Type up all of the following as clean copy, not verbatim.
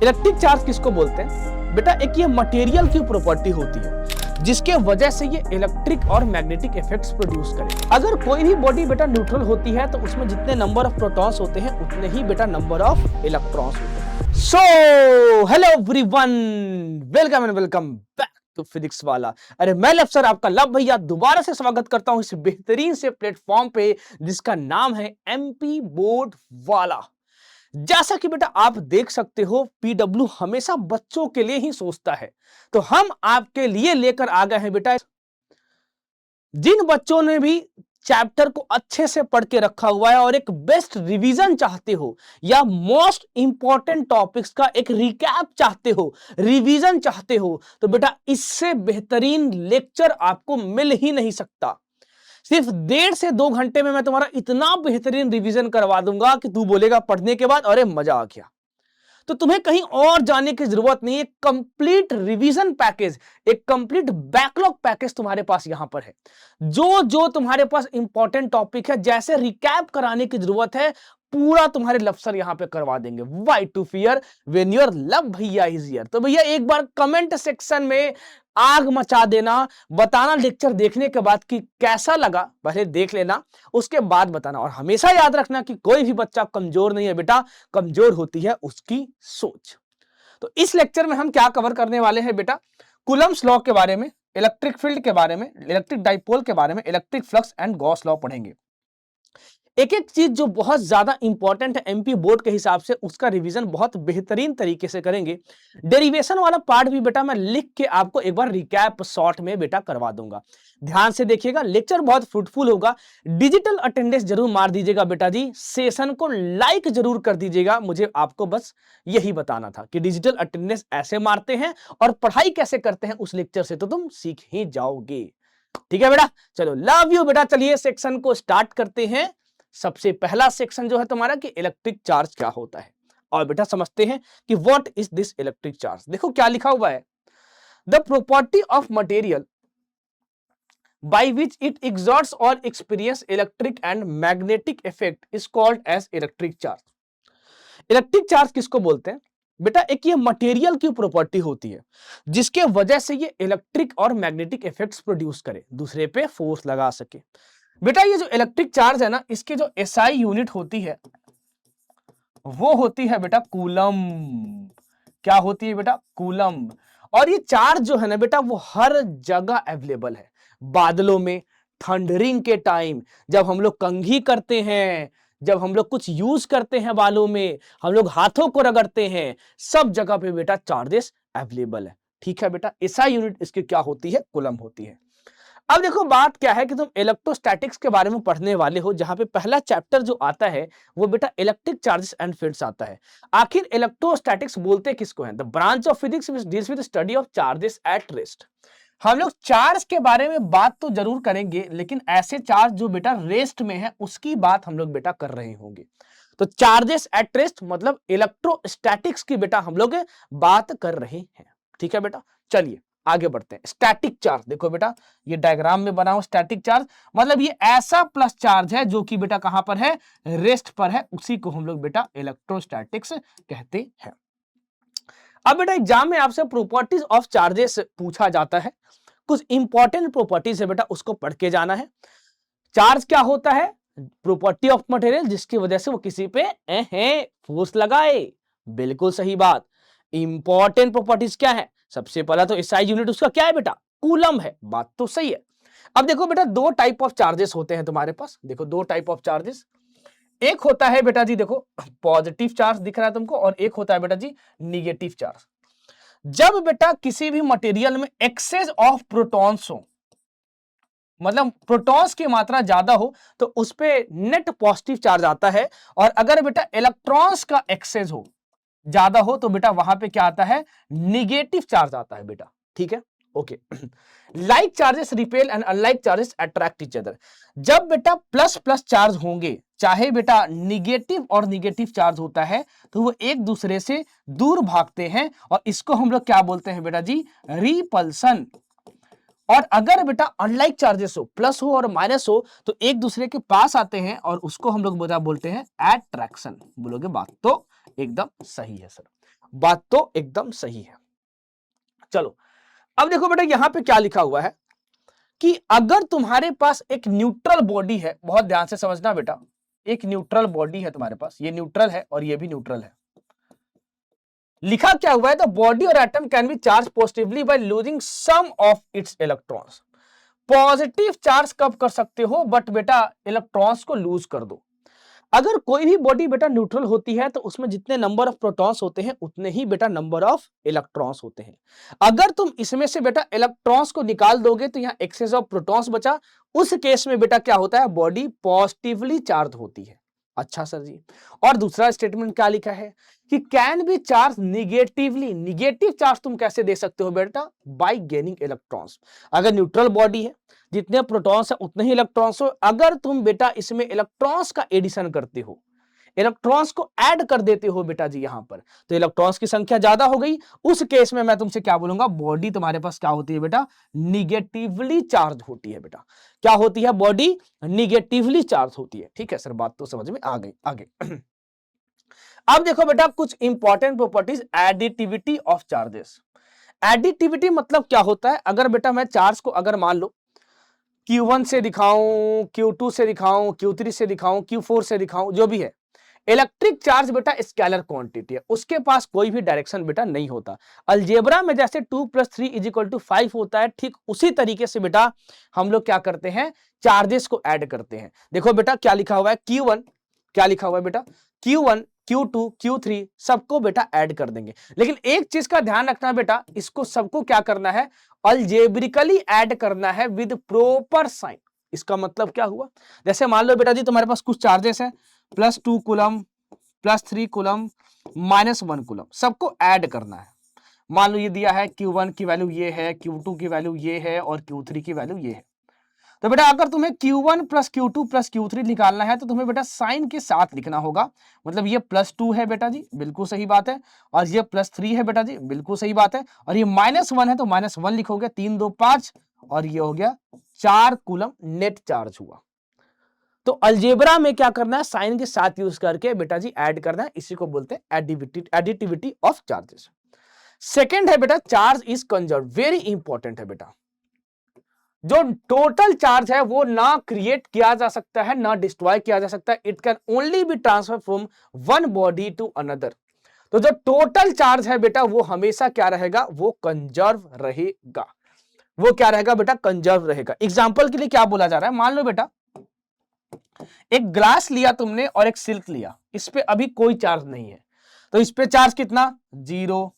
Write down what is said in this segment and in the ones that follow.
Electric charge किसको बोलते हैं बेटा? एक ये मटेरियल की प्रॉपर्टी होती है जिसके वजह से ये इलेक्ट्रिक और मैग्नेटिक इफेक्ट्स प्रोड्यूस करे। अगर कोई भी बॉडी बेटा न्यूट्रल होती है तो उसमें जितने नंबर ऑफ प्रोटॉन्स होते हैं उतने ही बेटा नंबर ऑफ इलेक्ट्रॉन्स होते हैं। So hello everyone, welcome and welcome back to Physics Wallah. अरे मैं लव सर आपका लव भैया दोबारा से स्वागत करता हूं इस बेहतरीन से प्लेटफॉर्म पे जिसका नाम है एमपी बोर्ड वाला। जैसा कि बेटा आप देख सकते हो, पीडब्ल्यू हमेशा बच्चों के लिए ही सोचता है, तो हम आपके लिए लेकर आ गए हैं बेटा जिन बच्चों ने भी चैप्टर को अच्छे से पढ़ के रखा हुआ है और एक बेस्ट रिवीजन चाहते हो या मोस्ट इंपॉर्टेंट टॉपिक्स का एक रिकैप चाहते हो, रिवीजन चाहते हो, तो बेटा इससे बेहतरीन लेक्चर आपको मिल ही नहीं सकता। सिर्फ 1.5 से 2 घंटे में मैं तुम्हारा इतना बेहतरीन रिवीजन करवा दूंगा कि तू बोलेगा पढ़ने के बाद अरे मजा आ गया। तो तुम्हें कहीं और जाने की जरूरत नहीं है। कंप्लीट रिवीजन पैकेज, एक कंप्लीट बैकलॉग पैकेज तुम्हारे पास यहां पर है। जो जो तुम्हारे पास इंपॉर्टेंट टॉपिक है, जैसे रिकैप कराने की जरूरत है, पूरा तुम्हारे लफ्सर यहां पे करवा देंगे। Why to fear when your love भैया इज हियर। तो भैया एक बार कमेंट सेक्शन में आग मचा देना, बताना लेक्चर देखने के बाद कि कैसा लगा। पहले देख लेना, उसके बाद बताना। और हमेशा याद रखना कि कोई भी बच्चा कमजोर नहीं है बेटा, कमजोर होती है उसकी सोच। तो इस लेक्चर में हम क्या कवर करने वाले हैं बेटा? कूलम्स लॉ के बारे में, इलेक्ट्रिक फील्ड के बारे में, इलेक्ट्रिक डाइपोल के बारे में, electric flux and Gauss law पढ़ेंगे। एक एक चीज जो बहुत ज्यादा इंपॉर्टेंट है एमपी बोर्ड के हिसाब से, उसका रिवीजन बहुत बेहतरीन तरीके से करेंगे। डेरिवेशन वाला पार्ट भी बेटा मैं लिख के आपको एक बार रिकैप शॉर्ट में बेटा करवा दूंगा। ध्यान से देखिएगा, लेक्चर बहुत फ्रूटफुल होगा। डिजिटल अटेंडेंस जरूर मार दीजिएगा बेटा जी, सेशन को लाइक जरूर कर दीजिएगा। मुझे आपको बस यही बताना था कि डिजिटल अटेंडेंस ऐसे मारते हैं और पढ़ाई कैसे करते हैं उस लेक्चर से तो तुम सीख ही जाओगे। ठीक है बेटा, चलो लव यू बेटा। चलिए सेक्शन को स्टार्ट करते हैं। सबसे पहला सेक्शन जो है तुम्हारा कि इलेक्ट्रिक चार्ज क्या होता है, और बेटा समझते हैं कि what is this electric charge. देखो क्या लिखा हुआ है, the property of material by which it exerts or experiences electric and magnetic effect is called as electric charge. Electric charge किसको बोलते हैं बेटा? एक ये मटेरियल की प्रॉपर्टी होती है जिसके वजह से ये इलेक्ट्रिक और मैग्नेटिक इफेक्ट्स प्रोड्यूस करे, दूसरे पे फोर्स लगा सके। बेटा ये जो इलेक्ट्रिक चार्ज है ना, इसके जो एसआई यूनिट होती है वो होती है बेटा कूलम। क्या होती है बेटा? कूलम। और ये चार्ज जो है ना बेटा वो हर जगह अवेलेबल है। बादलों में, थंडरिंग के टाइम, जब हम लोग कंघी करते हैं, जब हम लोग कुछ यूज करते हैं बालों में, हम लोग हाथों को रगड़ते हैं, सब जगह पे बेटा चार्जेस अवेलेबल है। ठीक है बेटा, एसआई यूनिट इसकी क्या होती है? कूलम होती है। अब देखो बात क्या है कि तुम इलेक्ट्रोस्टैटिक्स के बारे में पढ़ने वाले हो, जहां पे पहला चैप्टर जो आता है वो बेटा इलेक्ट्रिक चार्जेस एंड फील्ड्स आता है। आखिर इलेक्ट्रोस्टैटिक्स बोलते किसको हैं? The branch of physics which deals with study of charges at rest. हम लोग चार्ज के बारे में बात तो जरूर करेंगे, लेकिन ऐसे चार्ज जो बेटा रेस्ट में है उसकी बात हम लोग बेटा कर रहे होंगे। तो चार्जेस एट रेस्ट मतलब इलेक्ट्रोस्टैटिक्स की बेटा हम लोग बात कर रहे हैं। ठीक है बेटा, चलिए आगे बढ़ते हैं। स्टैटिक चार्ज देखो बेटा, ये डायग्राम में बना हुआ स्टैटिक चार्ज मतलब ये ऐसा प्लस चार्ज है जो कि बेटा कहां पर है? रेस्ट पर है। उसी को हम लोग बेटा इलेक्ट्रोस्टैटिक्स कहते हैं। अब बेटा एग्जाम में आपसे प्रॉपर्टीज ऑफ चार्जेस पूछा जाता है। कुछ इंपॉर्टेंट प्रॉपर्टीज है बेटा, उसको पढ़ के जाना है। चार्ज क्या होता है? प्रॉपर्टी ऑफ मटेरियल जिसकी वजह से वो किसी पे फोर्स लगाए। बिल्कुल सही बात। इंपॉर्टेंट प्रॉपर्टीज क्या है? सबसे पहला तो एसआई यूनिट उसका क्या है बेटा? कूलम है। बात तो सही है। अब देखो बेटा दो टाइप ऑफ चार्जेस होते हैं तुम्हारे पास। देखो दो टाइप ऑफ चार्जेस, एक होता है बेटा जी देखो पॉजिटिव चार्ज दिख रहा है तुमको, और एक होता है बेटा जी निगेटिव चार्ज। जब बेटा किसी भी मटेरियल में एक्सेस ऑफ प्रोटॉन्स हो, मतलब प्रोटॉन्स की मात्रा ज्यादा हो, तो उस पे नेट पॉजिटिव चार्ज आता है। और अगर बेटा इलेक्ट्रॉन्स का एक्सेस हो, ज्यादा हो, तो बेटा वहां पे क्या आता है? निगेटिव चार्ज आता है बेटा। ठीक है, okay. Like charges repel and unlike charges attract each other. जब बेटा प्लस प्लस चार्ज होंगे, चाहे बेटा निगेटिव और निगेटिव चार्ज होता है, तो वो एक दूसरे से दूर भागते हैं, और इसको हम लोग क्या बोलते हैं बेटा जी? रिपल्सन। और अगर बेटा अनलाइक चार्जेस हो, प्लस हो और माइनस हो, तो एक दूसरे के पास आते हैं, और उसको हम लोग बोलते हैं एट्रैक्शन। बोलोगे बात तो एकदम सही है सर। बात तो एकदम सही है। चलो अब देखो बेटा यहां पे क्या लिखा हुआ है कि अगर तुम्हारे पास एक न्यूट्रल बॉडी है, बहुत ध्यान से समझना बेटा, एक न्यूट्रल बॉडी है तुम्हारे पास, ये न्यूट्रल है और ये भी न्यूट्रल है। लिखा क्या हुआ है, the body or atom can be charge positively by losing some of its electrons. Positive charge कब कर सकते हो, बट बेटा इलेक्ट्रॉन्स को लूज कर दो। अगर कोई भी बॉडी बेटा न्यूट्रल होती है तो उसमें जितने नंबर ऑफ प्रोटॉन्स होते हैं उतने ही बेटा नंबर ऑफ इलेक्ट्रॉन्स होते हैं। अगर तुम इसमें से बेटा इलेक्ट्रॉन्स को निकाल दोगे तो यहां एक्सेस ऑफ प्रोटॉन्स बचा, उस केस में बेटा क्या होता है, बॉडी पॉजिटिवली चार्ज होती है। अच्छा सर जी, और दूसरा स्टेटमेंट क्या लिखा है कि can be charge negatively. Negative charge तुम कैसे दे सकते हो बेटा, बाय गेनिंग इलेक्ट्रॉन्स। अगर न्यूट्रल बॉडी है, जितने प्रोटॉन्स है उतने ही इलेक्ट्रॉन्स हो, अगर तुम बेटा इसमें इलेक्ट्रॉन्स का एडिशन करते हो, इलेक्ट्रॉन्स को ऐड कर देते हो बेटा जी यहां पर, तो इलेक्ट्रॉन्स की संख्या ज्यादा हो गई, उस केस में मैं तुमसे क्या बोलूंगा, बॉडी तुम्हारे पास क्या होती है बेटा, निगेटिवली चार्ज होती है बेटा। क्या होती है, बॉडी निगेटिवली चार्ज होती है। ठीक है सर, बात तो समझ में आ गई। आगे अब देखो बेटा कुछ important properties additivity of charges. Additivity मतलब क्या होता है, अगर बेटा मैं चार्ज को अगर मान लो Q1 से दिखाऊं, Q2 से दिखाऊं, Q3 से दिखाऊं, Q4 से दिखाऊं, जो भी है, इलेक्ट्रिक चार्ज बेटा स्केलर क्वांटिटी है, उसके पास कोई भी डायरेक्शन बेटा नहीं होता। अलजेब्रा में जैसे 2 + 3 = 5 होता है, ठीक उसी तरीके से बेटा हम लोग क्या करते हैं, चार्जेस को ऐड करते हैं। देखो बेटा क्या लिखा हुआ है, Q1, क्या लिखा हुआ है बेटा, Q1, Q2, Q3 सबको बेटा ऐड कर देंगे। लेकिन एक चीज का ध्यान रखना बेटा, इसको सबको क्या करना है, अलजेब्रिकली ऐड करना है विद प्रॉपर साइन। इसका मतलब क्या हुआ, जैसे मान लो बेटा जी तुम्हारे पास कुछ चार्जेस हैं, +2 कूलम, +3 कूलम, -1 कूलम, सबको ऐड करना है। मान लो ये दिया है Q1 की वैल्यू ये है, Q2 की वैल्यू ये है और Q3 की वैल्यू ये है। तो बेटा अगर तुम्हें Q1 + Q2 + Q3 निकालना है तो तुम्हें बेटा साइन के साथ लिखना होगा। मतलब ये +2 है बेटा जी, बिल्कुल सही बात है, और ये +3 है बेटा जी, बिल्कुल सही बात है, और ये -1 है तो -1 लिखोगे, 3 2 5, और ये हो गया 4 कूलम नेट चार्ज हुआ। तो अलजेब्रा में क्या करना है, साइन के साथ यूज करके बेटा जी ऐड करना है, इसी को बोलते हैं एडिटिविटी ऑफ चार्जेस। सेकेंड है बेटा charge is conserve, very important है बेटा। जो टोटल चार्ज है वो ना क्रिएट किया जा सकता है ना डिस्ट्रॉय किया जा सकता है, it can only be transfer from one body to another. तो जो टोटल चार्ज है बेटा वो हमेशा क्या रहेगा, वो कंजर्व रहेगा। वो क्या रहेगा बेटा, कंजर्व रहेगा। एग्जांपल के लिए क्या बोला जा रहा है, मान लो बेटा एक ग्लास लिया तुमने और एक सिल्क लिया, इस पे अभी कोई चार्ज नहीं है, तो इस पे चार्ज कितना, 0,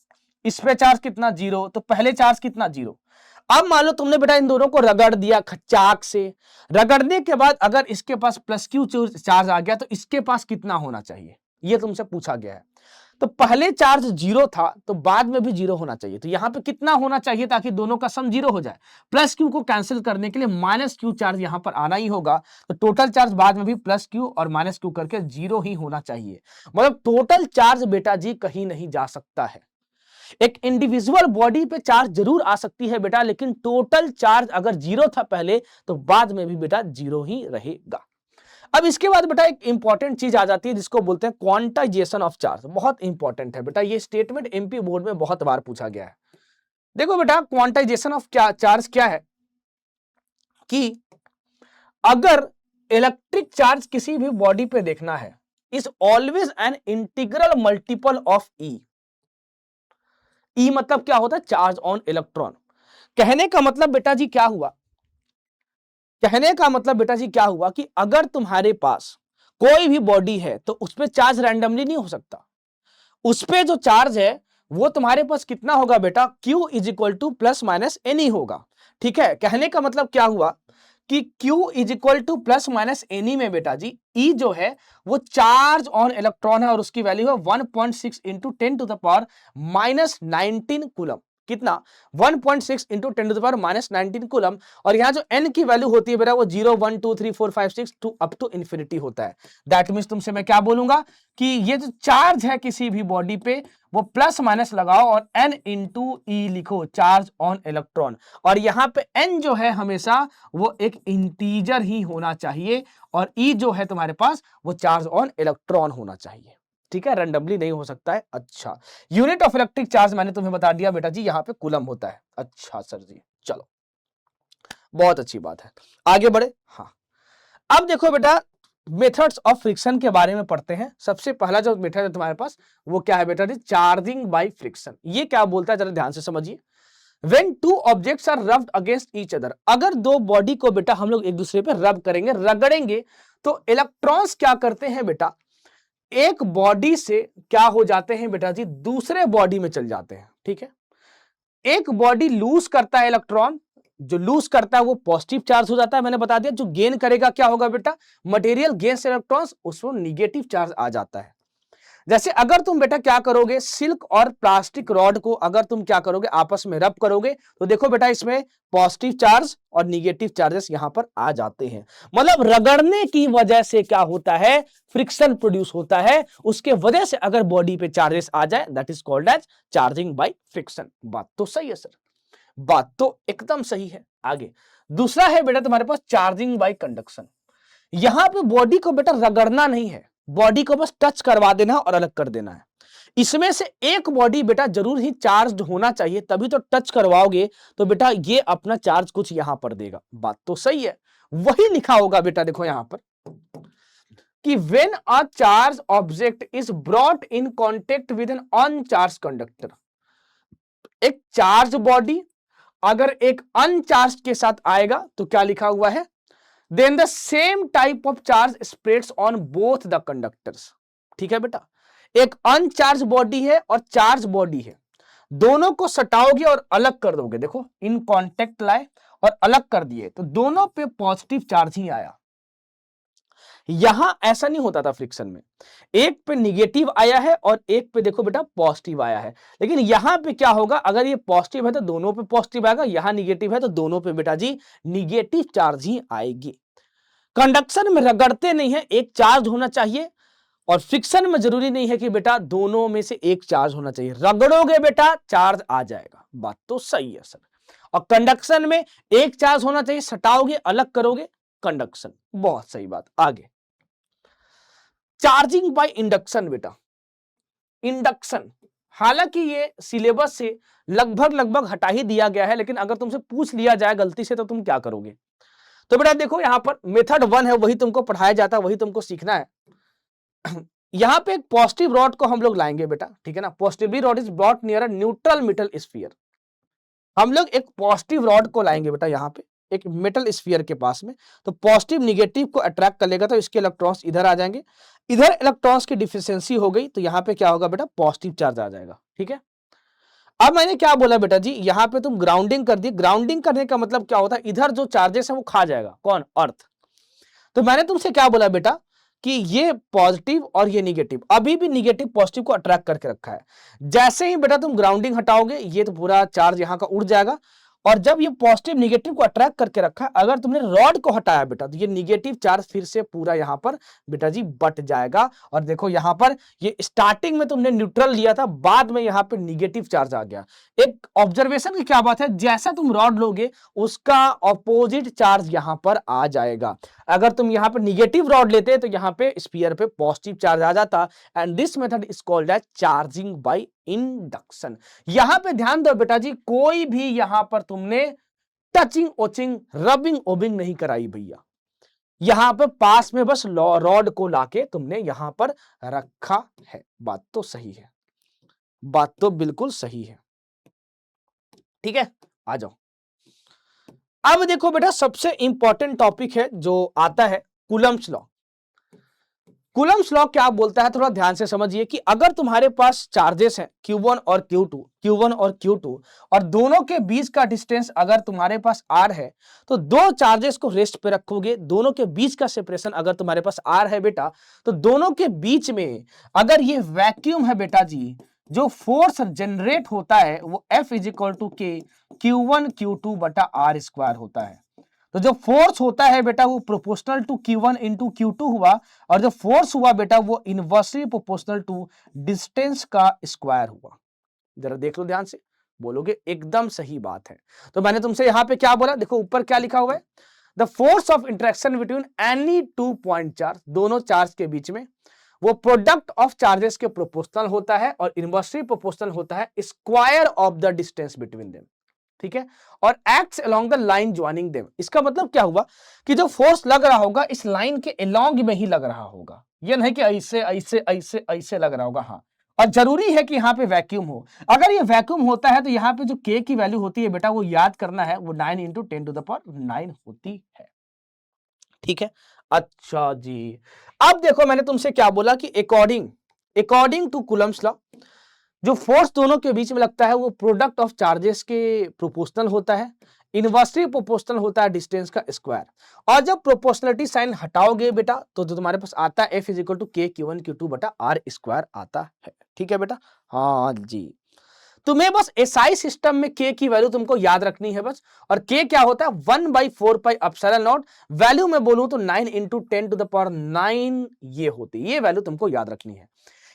इस पे चार्ज कितना, 0, तो पहले चार्ज कितना, 0। अब मान लो तुमने बेटा इन दोनों को रगड़ दिया चाक से, रगड़ने के बाद अगर इसके पास +Q चार्ज आ गया तो इसके पास कितना होना चाहिए, ये तुमसे पूछा गया है। तो पहले चार्ज 0 था तो बाद में भी 0 होना चाहिए, तो यहां पे कितना होना चाहिए ताकि दोनों का सम 0 हो जाए। +Q को कैंसिल करने के लिए -Q चार्ज यहां पर आना ही होगा, तो टोटल चार्ज बाद में भी +Q और -Q करके 0 ही होना चाहिए। मतलब टोटल चार्ज बेटा जी कहीं नहीं जा सकता है। एक इंडिविजुअल बॉडी पे चार्ज जरूर आ सकती है बेटा, लेकिन टोटल चार्ज अगर 0 था पहले तो बाद में भी बेटा 0 ही रहेगा। अब इसके बाद बेटा एक इंपॉर्टेंट चीज आ जाती है जिसको बोलते हैं क्वांटाइजेशन ऑफ चार्ज। बहुत इंपॉर्टेंट है बेटा, ये स्टेटमेंट एमपी बोर्ड में बहुत बार पूछा गया है। देखो बेटा क्वांटाइजेशन ऑफ चार्ज क्या है कि अगर इलेक्ट्रिक चार्ज किसी भी बॉडी पे देखना है, is always an integral multiple of e. E मतलब क्या होता है, चार्ज ऑन इलेक्ट्रॉन। कहने का मतलब बेटा जी क्या हुआ, कहने का मतलब बेटा जी क्या हुआ कि अगर तुम्हारे पास कोई भी बॉडी है तो उस पर चार्ज रैंडमली नहीं हो सकता। उस पे जो चार्ज है वो तुम्हारे पास कितना होगा बेटा, Q = +- होगा। ठीक है, कहने का मतलब क्या हुआ कि Q = +- में बेटा जी E जो है वो चार्ज ऑन इलेक्ट्रॉन है और उसकी वैल्यू है 1.6 × 10⁻⁻19 कूलम। कितना, 1.6 × 10⁻⁻19 कूलम। और यहां जो n की वैल्यू होती है बेटा वो 0 1 2 3 4 5 6 टू अप टू इंफिनिटी होता है। दैट मींस तुमसे मैं क्या बोलूंगा कि ये जो चार्ज है किसी भी बॉडी पे वो प्लस लगाओ और n × E लिखो, चार्ज ऑन इलेक्ट्रॉन। और यहां पे n जो है हमेशा वो एक इंटीजर ही होना चाहिए और E जो है तुम्हारे पास वो चार्ज ऑन इलेक्ट्रॉन होना चाहिए। ठीक है, रैंडमली नहीं हो सकता है। अच्छा, यूनिट ऑफ इलेक्ट्रिक चार्ज मैंने तुम्हें बता दिया बेटा जी, यहाँ पे कूलम होता है। अच्छा सर जी, चलो बहुत अच्छी बात है, आगे बढ़े। हाँ, अब देखो बेटा मेथड्स ऑफ फ्रिक्शन के बारे में पढ़ते हैं। सबसे पहला जो मेथड है तुम्हारे पास वो क्या है बेटा जी, चार्जिंग बाय फ्रिक्शन। ये क्या बोलता है जरा ध्यान से समझिए। When two objects are rubbed against each other, अगर दो बॉडी को बेटा हम लोग एक दूसरे पे रब करेंगे, रगड़ेंगे, तो इलेक्ट्रॉन्स क्या करते हैं बेटा, एक बॉडी से क्या हो जाते हैं बेटा जी, दूसरे बॉडी में चल जाते हैं। ठीक है, एक बॉडी लूज करता है इलेक्ट्रॉन, जो लूज करता है वो पॉजिटिव चार्ज हो जाता है, मैंने बता दिया। जो गेन करेगा क्या होगा बेटा, मटेरियल गेन्स इलेक्ट्रॉन्स, उसमें निगेटिव चार्ज आ जाता है। जैसे अगर तुम बेटा क्या करोगे, सिल्क और प्लास्टिक रॉड को अगर तुम क्या करोगे, आपस में रब करोगे, तो देखो बेटा इसमें पॉजिटिव चार्ज और निगेटिव चार्जेस यहां पर आ जाते हैं। मतलब रगड़ने की वजह से क्या होता है, फ्रिक्शन प्रोड्यूस होता है, उसके वजह से अगर बॉडी पे चार्जेस आ जाए, that is called as charging by friction. बात तो सही है सर, बात तो एकदम सही है। आगे दूसरा है बेटा तुम्हारे पास चार्जिंग बाय कंडक्शन। यहां पे बॉडी को बेटा रगड़ना नहीं है, बॉडी को बस टच करवा देना और अलग कर देना है। इसमें से एक बॉडी बेटा जरूर ही चार्ज होना चाहिए, तभी तो टच करवाओगे तो बेटा ये अपना चार्ज कुछ यहां पर देगा। बात तो सही है, वही लिखा होगा बेटा, देखो यहां पर कि when a charge object is brought in contact with an uncharge conductor, एक चार्ज बॉडी अगर एक अनचार्ज के साथ आएगा तो क्या लिखा हुआ है, then the same type of charge spreads on both the conductors। ठीक है बेटा, एक अनचार्ज बॉडी है और चार्ज बॉडी है, दोनों को सटाओगे और अलग कर दोगे, देखो इन कांटेक्ट लाए और अलग कर दिए तो दोनों पे पॉजिटिव चार्ज ही आया। यहां ऐसा नहीं होता था फ्रिक्शन में, एक पे निगेटिव आया है और एक पे देखो बेटा पॉजिटिव आया है, लेकिन यहां पे क्या होगा, अगर ये पॉजिटिव है तो दोनों पे पॉजिटिव आएगा, यहां निगेटिव है तो दोनों पे बेटा जी निगेटिव चार्ज ही आएगी। कंडक्शन में रगड़ते नहीं है, एक चार्ज होना चाहिए, और फ्रिक्शन में जरूरी नहीं है कि बेटा दोनों में से एक चार्ज होना चाहिए, रगड़ोगे बेटा चार्ज आ जाएगा। बात तो सही है सर। और कंडक्शन में एक चार्ज होना चाहिए, सटाओगे अलग करोगे, कंडक्शन। बहुत सही बात। आगे चार्जिंग बाय इंडक्शन बेटा, इंडक्शन हालांकि ये सिलेबस से लगभग हटा ही दिया गया है, लेकिन अगर तुमसे पूछ लिया जाए गलती से तो तुम क्या करोगे। तो बेटा देखो यहां पर मेथड 1 है, वही तुमको पढ़ाया जाता है, वही तुमको सीखना है। यहां पे एक पॉजिटिव रॉड को हम लोग लाएंगे बेटा, ठीक है ना, positive rod is brought near a neutral metal sphere. हम लोग एक पॉजिटिव रॉड को लाएंगे बेटा यहां पे एक मेटल स्फीयर के पास में, तो पॉजिटिव निगेटिव को अट्रैक्ट कर लेगा तो इसके इलेक्ट्रॉन्स इधर आ जाएंगे, इधर इलेक्ट्रॉन्स की डिफिशियंसी हो गई तो यहां पे क्या होगा बेटा, पॉजिटिव चार्ज आ जाएगा। ठीक है, अब मैंने क्या बोला बेटा जी, यहां पे तुम ग्राउंडिंग कर दी, ग्राउंडिंग करने का मतलब क्या होता है, इधर जो चार्जेस है वो खा जाएगा, कौन, अर्थ। तो मैंने तुमसे क्या बोला बेटा कि ये पॉजिटिव और ये निगेटिव, अभी भी निगेटिव पॉजिटिव को अट्रैक्ट करके रखा है, जैसे ही बेटा तुम ग्राउंडिंग हटाओगे ये तो पूरा चार्ज यहां का उड़ जाएगा, और जब ये पॉजिटिव निगेटिव को अट्रैक्ट करके रखा है, अगर तुमने रॉड को हटाया बेटा तो ये निगेटिव चार्ज फिर से पूरा यहां पर बेटा जी बट जाएगा। और देखो यहां पर ये स्टार्टिंग में तुमने न्यूट्रल लिया था, बाद में यहां पे निगेटिव चार्ज आ गया। एक ऑब्जर्वेशन की क्या बात है, जैसा तुम रॉड लोगे उसका ऑपोजिट चार्ज यहां पर आ जाएगा। अगर तुम यहां पर निगेटिव रॉड लेते तो यहां पे स्फीयर पे पॉजिटिव चार्ज आ जाता, and this method is called as charging by induction. यहां पे ध्यान दो बेटा जी, कोई भी यहां पर तुमने टचिंग ओचिंग रबिंग ओबिंग नहीं कराई भैया, यहां पर पास में बस रॉड को लाके तुमने यहां पर रखा है। बात तो सही है, बात तो बिल्कुल सही है। ठीक है, आ जाओ। अब देखो बेटा सबसे इंपॉर्टेंट टॉपिक है जो आता है कूलम्ब्स लॉ। कूलम्ब्स लॉ क्या बोलता है, थोड़ा ध्यान से समझिए कि अगर तुम्हारे पास चार्जेस हैं Q1 और Q2 और दोनों के बीच का डिस्टेंस अगर तुम्हारे पास R है, तो दो चार्जेस को रेस्ट पे रखोगे, दोनों के बीच का सेपरेशन अगर तुम्हारे पास R है बेटा, तो दोनों के बीच में अगर ये वैक्यूम है बेटा जी, जो फोर्स जनरेट होता है वो F इज इक्वल टू के Q1 Q2 बटा R² होता है। तो जो फोर्स होता है बेटा वो proportional to Q1 into Q2 हुआ, और जो फोर्स हुआ बेटा वो इनवर्सली प्रोपोर्शनल टू डिस्टेंस का स्क्वायर हुआ। जरा देख लो ध्यान से, बोलोगे एकदम सही बात है। तो मैंने तुमसे यहां पे क्या बोला, देखो ऊपर क्या लिखा हुआ है, the force of interaction between any two point charge, दोनों चार्ज के बीच में, वो प्रोडक्ट ऑफ चार्जेस के प्रोपोर्शनल होता है और इनवर्सली प्रोपोर्शनल होता है square of the distance between them, ठीक है, और acts along the line joining them. इसका मतलब क्या हुआ कि जो फोर्स लग रहा होगा इस लाइन के अलोंग में ही लग रहा होगा, ये नहीं कि ऐसे ऐसे ऐसे ऐसे लग रहा होगा। हाँ, और जरूरी है कि यहाँ पे वैक्यूम हो। अगर ये वैक्यूम होता है तो यहाँ पे जो k की वैल्यू होती है बेटा वो याद करना है, वो 9 × 10⁹ होती है, ठीक है। अच्छा जी, अब देखो मैंने तुमसे क्या बोला कि अकॉर्डिंग टू कूलम्ब्स लॉ जो फोर्स दोनों के बीच में लगता है वो प्रोडक्ट ऑफ चार्जेस के प्रोपोर्शनल होता है, इनवर्सली प्रोपोर्शनल होता है डिस्टेंस का स्क्वायर। और जब प्रोपोर्शनलिटी साइन हटाओगे बेटा तो जो तुम्हारे पास आता है F = K⁴ आता है, ठीक है बेटा। हाँ जी, तुम्हें बस SI सिस्टम में K की वैल्यू तुमको याद रखनी है बस। और K क्या होता है 1/4πε0, वैल्यू में बोलूं तो 9 × 10⁹ ये होती है, ये वैल्यू तुमको याद रखनी है।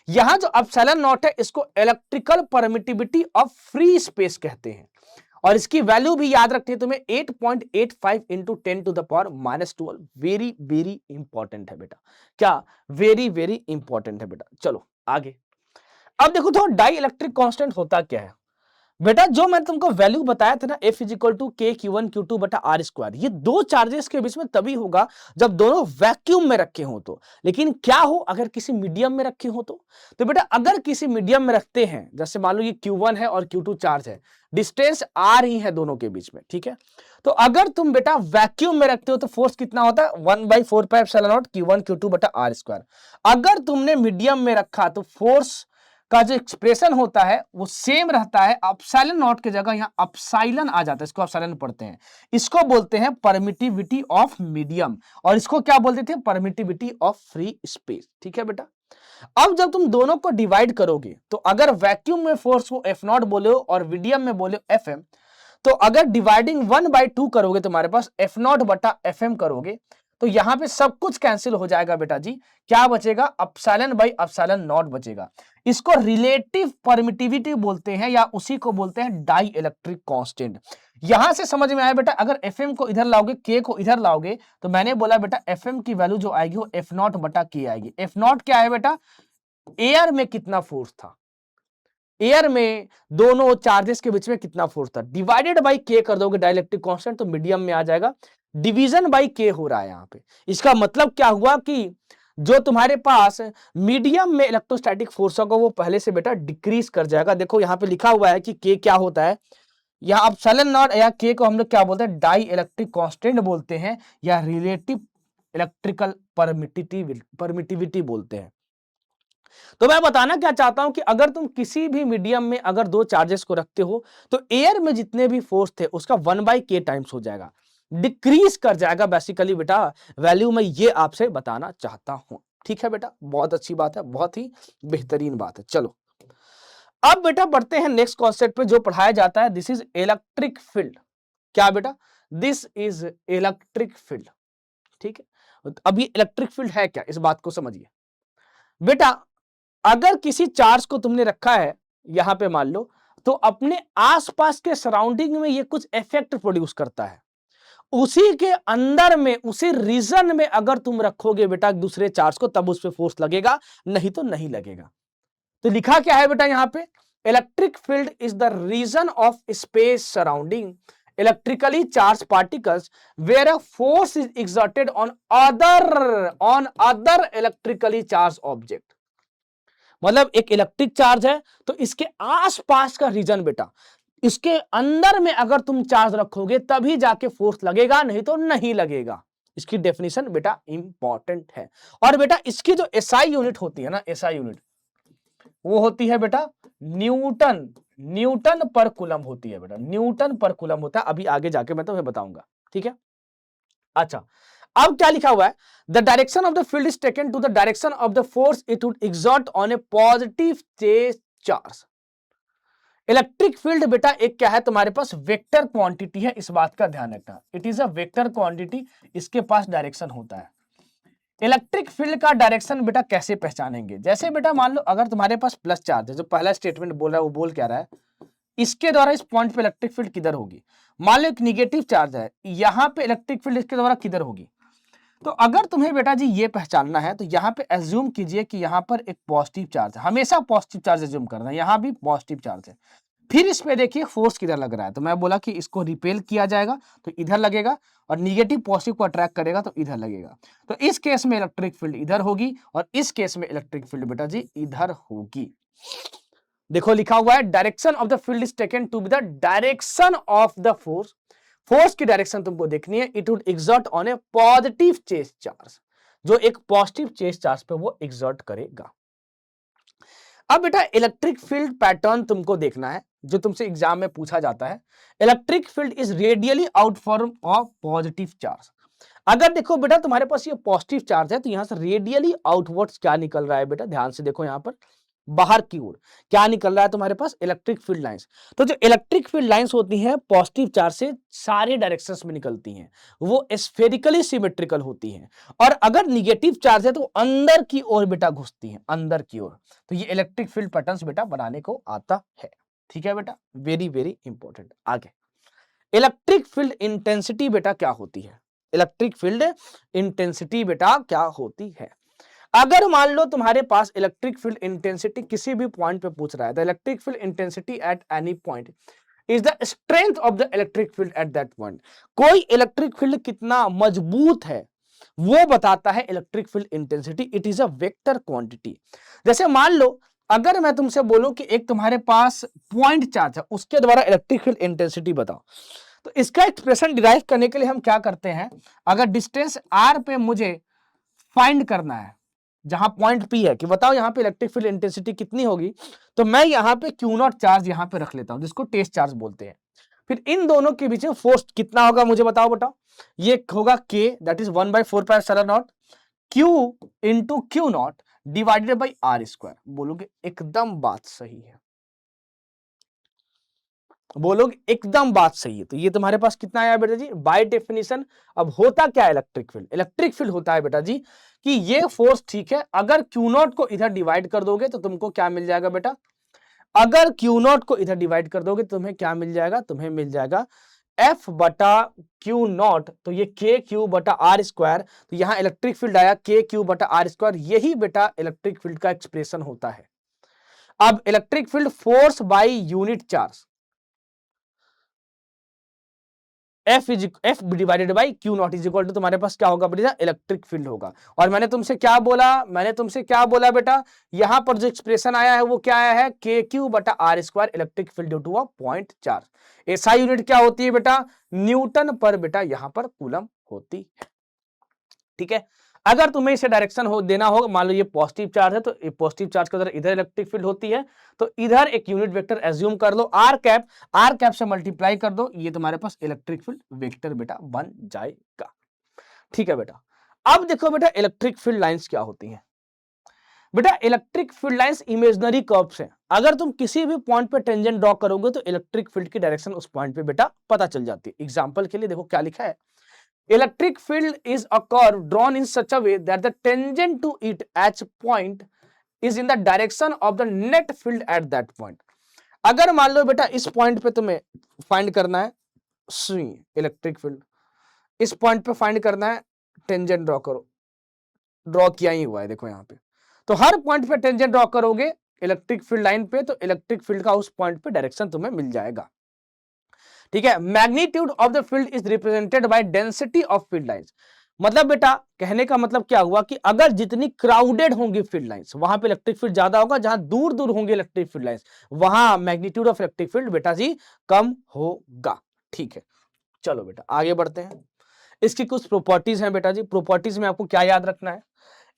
यहां जो ε0 है इसको electrical permittivity of free space कहते हैं और इसकी वैल्यू भी याद रखनी है तुम्हें 8.85 × 10⁻12। वेरी वेरी इंपॉर्टेंट है बेटा, क्या वेरी वेरी इंपॉर्टेंट है बेटा। चलो आगे, अब देखो तो डाई इलेक्ट्रिक कांस्टेंट होता क्या है बेटा, जो मैंने तुमको वैल्यू बताया था ना F = K⁴ ये दो चार्जेस के बीच में तभी होगा जब दोनों वैक्यूम में रखे हो तो। लेकिन क्या हो अगर किसी मीडियम में रखे हो तो बेटा अगर किसी मीडियम में रखते हैं, जैसे मान लो ये Q1 है और Q2 चार्ज है, डिस्टेंस R ही है दोनों के बीच में, ठीक है। तो अगर तुम बेटा वैक्यूम में रखते हो तो फोर्स कितना होता है 1/4πε0 Q1 Q2/R²। अगर तुमने मीडियम में रखा तो फोर्स का जो एक्सप्रेशन होता है वो सेम रहता है, ε0 की जगह यहां एप्सिलॉन आ जाता है, इसको एप्सिलॉन पढ़ते हैं। इसको बोलते हैं परमिटिविटी ऑफ मीडियम और इसको क्या बोलते थे परमिटिविटी ऑफ फ्री स्पेस, ठीक है बेटा। अब जब तुम दोनों को डिवाइड करोगे तो अगर वैक्यूम में फोर्स को F0 बोले और मीडियम में बोले Fm, तो अगर डिवाइडिंग 1/2 करोगे तुम्हारे पास F0/Fm करोगे तो यहां पे सब कुछ कैंसिल हो जाएगा बेटा जी, क्या बचेगा ε/ε0 बचेगा। इसको रिलेटिव परमिटिविटी बोलते हैं या उसी को बोलते हैं डाई इलेक्ट्रिक कांस्टेंट। यहां से समझ में आया बेटा, अगर Fm को इधर लाओगे K को इधर लाओगे तो मैंने बोला बेटा Fm की वैल्यू जो आएगी वो F0/K आएगी। F0 क्या है बेटा, एयर में कितना फोर्स था, एयर में दोनों चार्जेस के बीच में कितना फोर्स था, डिवाइडेड बाई K कर दोगे डाइलेक्ट्रिक कांस्टेंट तो मीडियम में आ जाएगा, डिवीजन बाई K हो रहा है यहां पे। इसका मतलब क्या हुआ कि जो तुम्हारे पास मीडियम में इलेक्ट्रोस्टैटिक फोर्स होगा वो पहले से बेटा डिक्रीज कर जाएगा। देखो यहां पे लिखा हुआ है कि K क्या होता है, यहां ε0 या K को हम लोग क्या बोलते हैं डाई इलेक्ट्रिक कांस्टेंट बोलते हैं या रिलेटिव इलेक्ट्रिकल परमिटिविटी बोलते हैं। तो मैं बताना क्या चाहता हूं कि अगर तुम किसी भी मीडियम में अगर दो चार्जेस को रखते हो तो एयर में जितने भी फोर्स थे उसका 1/K टाइम्स हो जाएगा, डिक्रीज कर जाएगा बेसिकली बेटा, वैल्यू में ये आपसे बताना चाहता हूं, ठीक है बेटा। बहुत अच्छी बात है, बहुत ही बेहतरीन बात है। चलो अब बेटा बढ़ते हैं नेक्स्ट कॉन्सेप्ट पे जो पढ़ाया जाता है, दिस इज इलेक्ट्रिक फील्ड। क्या बेटा, दिस इज इलेक्ट्रिक फील्ड, ठीक है। अब ये इलेक्ट्रिक फील्ड है क्या, इस बात को समझिए बेटा। अगर किसी चार्ज को तुमने रखा है यहां पे मान लो, तो अपने आसपास के सराउंडिंग में ये कुछ इफेक्ट प्रोड्यूस करता है, उसी के अंदर में उसी रीजन में अगर तुम रखोगे बेटा दूसरे चार्ज को तब उस पे फोर्स लगेगा, नहीं तो नहीं लगेगा। तो लिखा क्या है बेटा यहां पे, electric field is the region of space surrounding electrically charge particles where a force is exerted on other electrically charge object. मतलब एक इलेक्ट्रिक चार्ज है तो इसके आसपास का रीजन बेटा, इसके अंदर में अगर तुम चार्ज रखोगे तभी जाके फोर्स लगेगा, नहीं तो नहीं लगेगा। इसकी डेफिनेशन बेटा इंपॉर्टेंट है। और बेटा इसकी जो एसआई यूनिट होती है ना, एसआई यूनिट वो होती है बेटा न्यूटन पर कूलम होती है बेटा, न्यूटन पर कूलम होता है। अभी आगे जाके मैं तुम्हें बताऊंगा, ठीक है। अच्छा अब क्या लिखा हुआ है, the direction of the field is taken to the direction of the force it would exert on a positive charge. Electric field बेटा एक क्या है तुम्हारे पास, वेक्टर क्वांटिटी है, इस बात का ध्यान रखना। It is a vector quantity, इसके पास डायरेक्शन होता है। इलेक्ट्रिक फील्ड का डायरेक्शन बेटा कैसे पहचानेंगे, जैसे बेटा मान लो अगर तुम्हारे पास प्लस चार्ज है, जो पहला स्टेटमेंट बोल रहा है वो बोल क्या रहा है, इसके द्वारा इस पॉइंट पे इलेक्ट्रिक फील्ड किधर होगी। मान लो एक निगेटिव चार्ज है, यहां पे इलेक्ट्रिक फील्ड इसके द्वारा किधर होगी, तो अगर तुम्हें बेटा जी ये पहचानना है तो यहाँ पे एज्यूम कीजिए कि यहाँ पर एक पॉजिटिव चार्ज है, हमेशा पॉजिटिव चार्ज एज्यूम करना है, यहाँ भी पॉजिटिव चार्ज है। फिर इस पे देखिए फोर्स किधर लग रहा है, तो मैं बोला कि इसको रिपेल किया जाएगा तो इधर लगेगा, और निगेटिव पॉजिटिव को अट्रैक्ट करेगा तो इधर लगेगा। तो इस केस में इलेक्ट्रिक फील्ड इधर होगी और इस केस में इलेक्ट्रिक फील्ड बेटा जी इधर होगी। देखो लिखा हुआ है direction of the field is taken to be the direction of the force. Force की डायरेक्शन तुमको देखनी है, it would exert on a positive चेज चार्ज, जो एक पॉजिटिव चेज चार्ज पे वो एक्सर्ट करेगा। अब बेटा इलेक्ट्रिक फील्ड पैटर्न तुमको देखना है, जो तुमसे एग्जाम में पूछा जाता है। Electric field is radially outward of positive charge. अगर देखो बेटा तुम्हारे पास ये पॉजिटिव चार्ज है तो यहां से रेडियली आउटवर्ड्स क्या निकल रहा है बेटा, ध्यान से देखो यहां पर बाहर की ओर क्या निकल रहा है तुम्हारे पास, इलेक्ट्रिक फील्ड लाइंस। तो जो इलेक्ट्रिक फील्ड लाइंस होती हैं पॉजिटिव चार्ज से सारे डायरेक्शंस में निकलती हैं, वो स्फेरिकली सिमेट्रिकल होती हैं, और अगर निगेटिव चार्ज है तो अंदर की ओर बेटा घुसती हैं, अंदर की ओर। तो ये इलेक्ट्रिक फील्ड पैटर्न्स बेटा बनाने को आता है। ठीक है बेटा, वेरी वेरी इंपॉर्टेंट। आगे इलेक्ट्रिक फील्ड इंटेंसिटी बेटा क्या होती है, इलेक्ट्रिक फील्ड इंटेंसिटी बेटा क्या होती है। अगर मान लो तुम्हारे पास इलेक्ट्रिक फील्ड इंटेंसिटी किसी भी पॉइंट पे पूछ रहा है, the electric field intensity eight any point is the strength of the electric field eight that point. कोई इलेक्ट्रिक फील्ड कितना मजबूत है वो बताता है electric field intensity, it is a vector quantity. जैसे मान लो अगर मैं तुमसे बोलूं कि एक तुम्हारे पास पॉइंट चार्ज है, उसके द्वारा इलेक्ट्रिक फील्ड इंटेंसिटी बताओ, तो इसका एक्सप्रेशन डिराइव करने के लिए हम क्या करते हैं, अगर डिस्टेंस r पे मुझे फाइंड करना है, जहां पॉइंट P है, कि बताओ यहाँ पे इलेक्ट्रिक फील्ड इंटेंसिटी कितनी होगी, तो मैं यहाँ पे Q0 चार्ज यहाँ पे रख लेता हूं, जिसको टेस्ट चार्ज बोलते हैं। फिर इन दोनों के बीच में फोर्स कितना होगा मुझे बताओ बेटा, ये होगा K, that is 1/4πε0 Q into Q0 divided by R square. बोलोगे एकदम बात सही है, बोलोगे एकदम बात सही है। तो ये तुम्हारे पास कितना आया बेटा जी, बाय डेफिनेशन। अब होता क्या है इलेक्ट्रिक फील्ड, इलेक्ट्रिक फील्ड होता है बेटा जी कि ये फोर्स, ठीक है, अगर Q0 को इधर डिवाइड कर दोगे तो तुमको क्या मिल जाएगा बेटा, अगर Q0 को इधर डिवाइड कर दोगे तो तुम्हें क्या मिल जाएगा, तुम्हें मिल जाएगा F बटा Q0, तो ये KQ बटा R स्क्वायर। तो यहां इलेक्ट्रिक फील्ड आया KQ बटा R स्क्वायर, यही बेटा इलेक्ट्रिक फील्ड का एक्सप्रेशन होता है। अब electric field force by unit charge, F divided by Q0 is equal to तुम्हारे पास क्या होगा बेटा, इलेक्ट्रिक फील्ड होगा। और मैंने तुमसे क्या बोला, मैंने तुमसे क्या बोला बेटा, यहां पर जो एक्सप्रेशन आया है वो क्या आया है, KQ बटा R square electric field due to a point charge. SI unit क्या होती है बेटा, न्यूटन पर बेटा यहां पर कूलम होती है। ठीक है, अगर तुम्हें इसे डायरेक्शन हो देना हो, मान लो ये पॉजिटिव चार्ज है, तो पॉजिटिव चार्ज के इधर इलेक्ट्रिक फील्ड होती है, तो इधर एक यूनिट वेक्टर एज्यूम कर लो, आर कैप से मल्टीप्लाई कर दो, ये तुम्हारे पास इलेक्ट्रिक फील्ड वेक्टर बेटा बन जाएगा। ठीक है बेटा, अब देखो बेटा इलेक्ट्रिक फील्ड लाइंस क्या होती हैं। बेटा electric field lines imaginary curves हैं, अगर तुम किसी भी पॉइंट पे टेंजेंट ड्रॉ करोगे तो इलेक्ट्रिक फील्ड की डायरेक्शन उस पॉइंट पे बेटा पता चल जाती है। एग्जांपल के लिए देखो क्या लिखा है, electric field is a curve drawn in such a way that the tangent to it at point is in the direction of the net field at that point। अगर मान लो बेटा इस पॉइंट पे तुम्हें फाइंड करना है इलेक्ट्रिक फील्ड, इस point पे फाइंड करना है, टेंजेंट ड्रॉ करो, ड्रॉ किया ही हुआ है देखो यहाँ पे, तो हर पॉइंट पे टेंजेंट ड्रॉ करोगे इलेक्ट्रिक फील्ड लाइन पे, तो इलेक्ट्रिक फील्ड का उस पॉइंट पे डायरेक्शन तुम्हें मिल जाएगा। ठीक है, magnitude of the field is represented by density of field lines. मतलब बेटा कहने का मतलब क्या हुआ कि अगर जितनी क्राउडेड होंगी फील्ड लाइंस, वहां पे इलेक्ट्रिक फील्ड ज्यादा होगा, जहां दूर दूर होंगे इलेक्ट्रिक फील्ड लाइंस वहां मैग्नीट्यूड ऑफ इलेक्ट्रिक फील्ड बेटा जी कम होगा। ठीक है, चलो बेटा आगे बढ़ते हैं। इसकी कुछ प्रॉपर्टीज हैं बेटा जी, प्रॉपर्टीज में आपको क्या याद रखना है,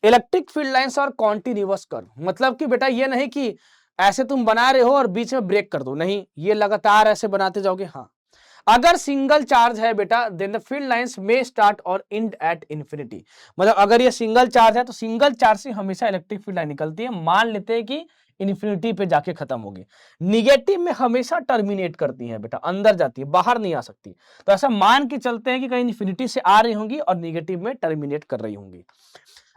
इलेक्ट्रिक फील्ड लाइंस और कॉन्टिन्यूअस कर्व, मतलब कि बेटा ये नहीं कि ऐसे तुम बना रहे हो और बीच में ब्रेक कर दो, नहीं, ये लगातार ऐसे बनाते जाओगे। हाँ, अगर सिंगल चार्ज है बेटा देन द फील्ड लाइंस में स्टार्ट और एंड एट इंफिनिटी। मतलब अगर ये सिंगल चार्ज है तो सिंगल चार्ज से हमेशा इलेक्ट्रिक फील्ड लाइन निकलती है, मान लेते हैं कि इन्फिनिटी पे जाके खत्म होगी। निगेटिव में हमेशा टर्मिनेट करती है बेटा, अंदर जाती है, बाहर नहीं आ सकती। तो ऐसा मान के चलते हैं कि कहीं इन्फिनिटी से आ रही होंगी और निगेटिव में टर्मिनेट कर रही होंगी।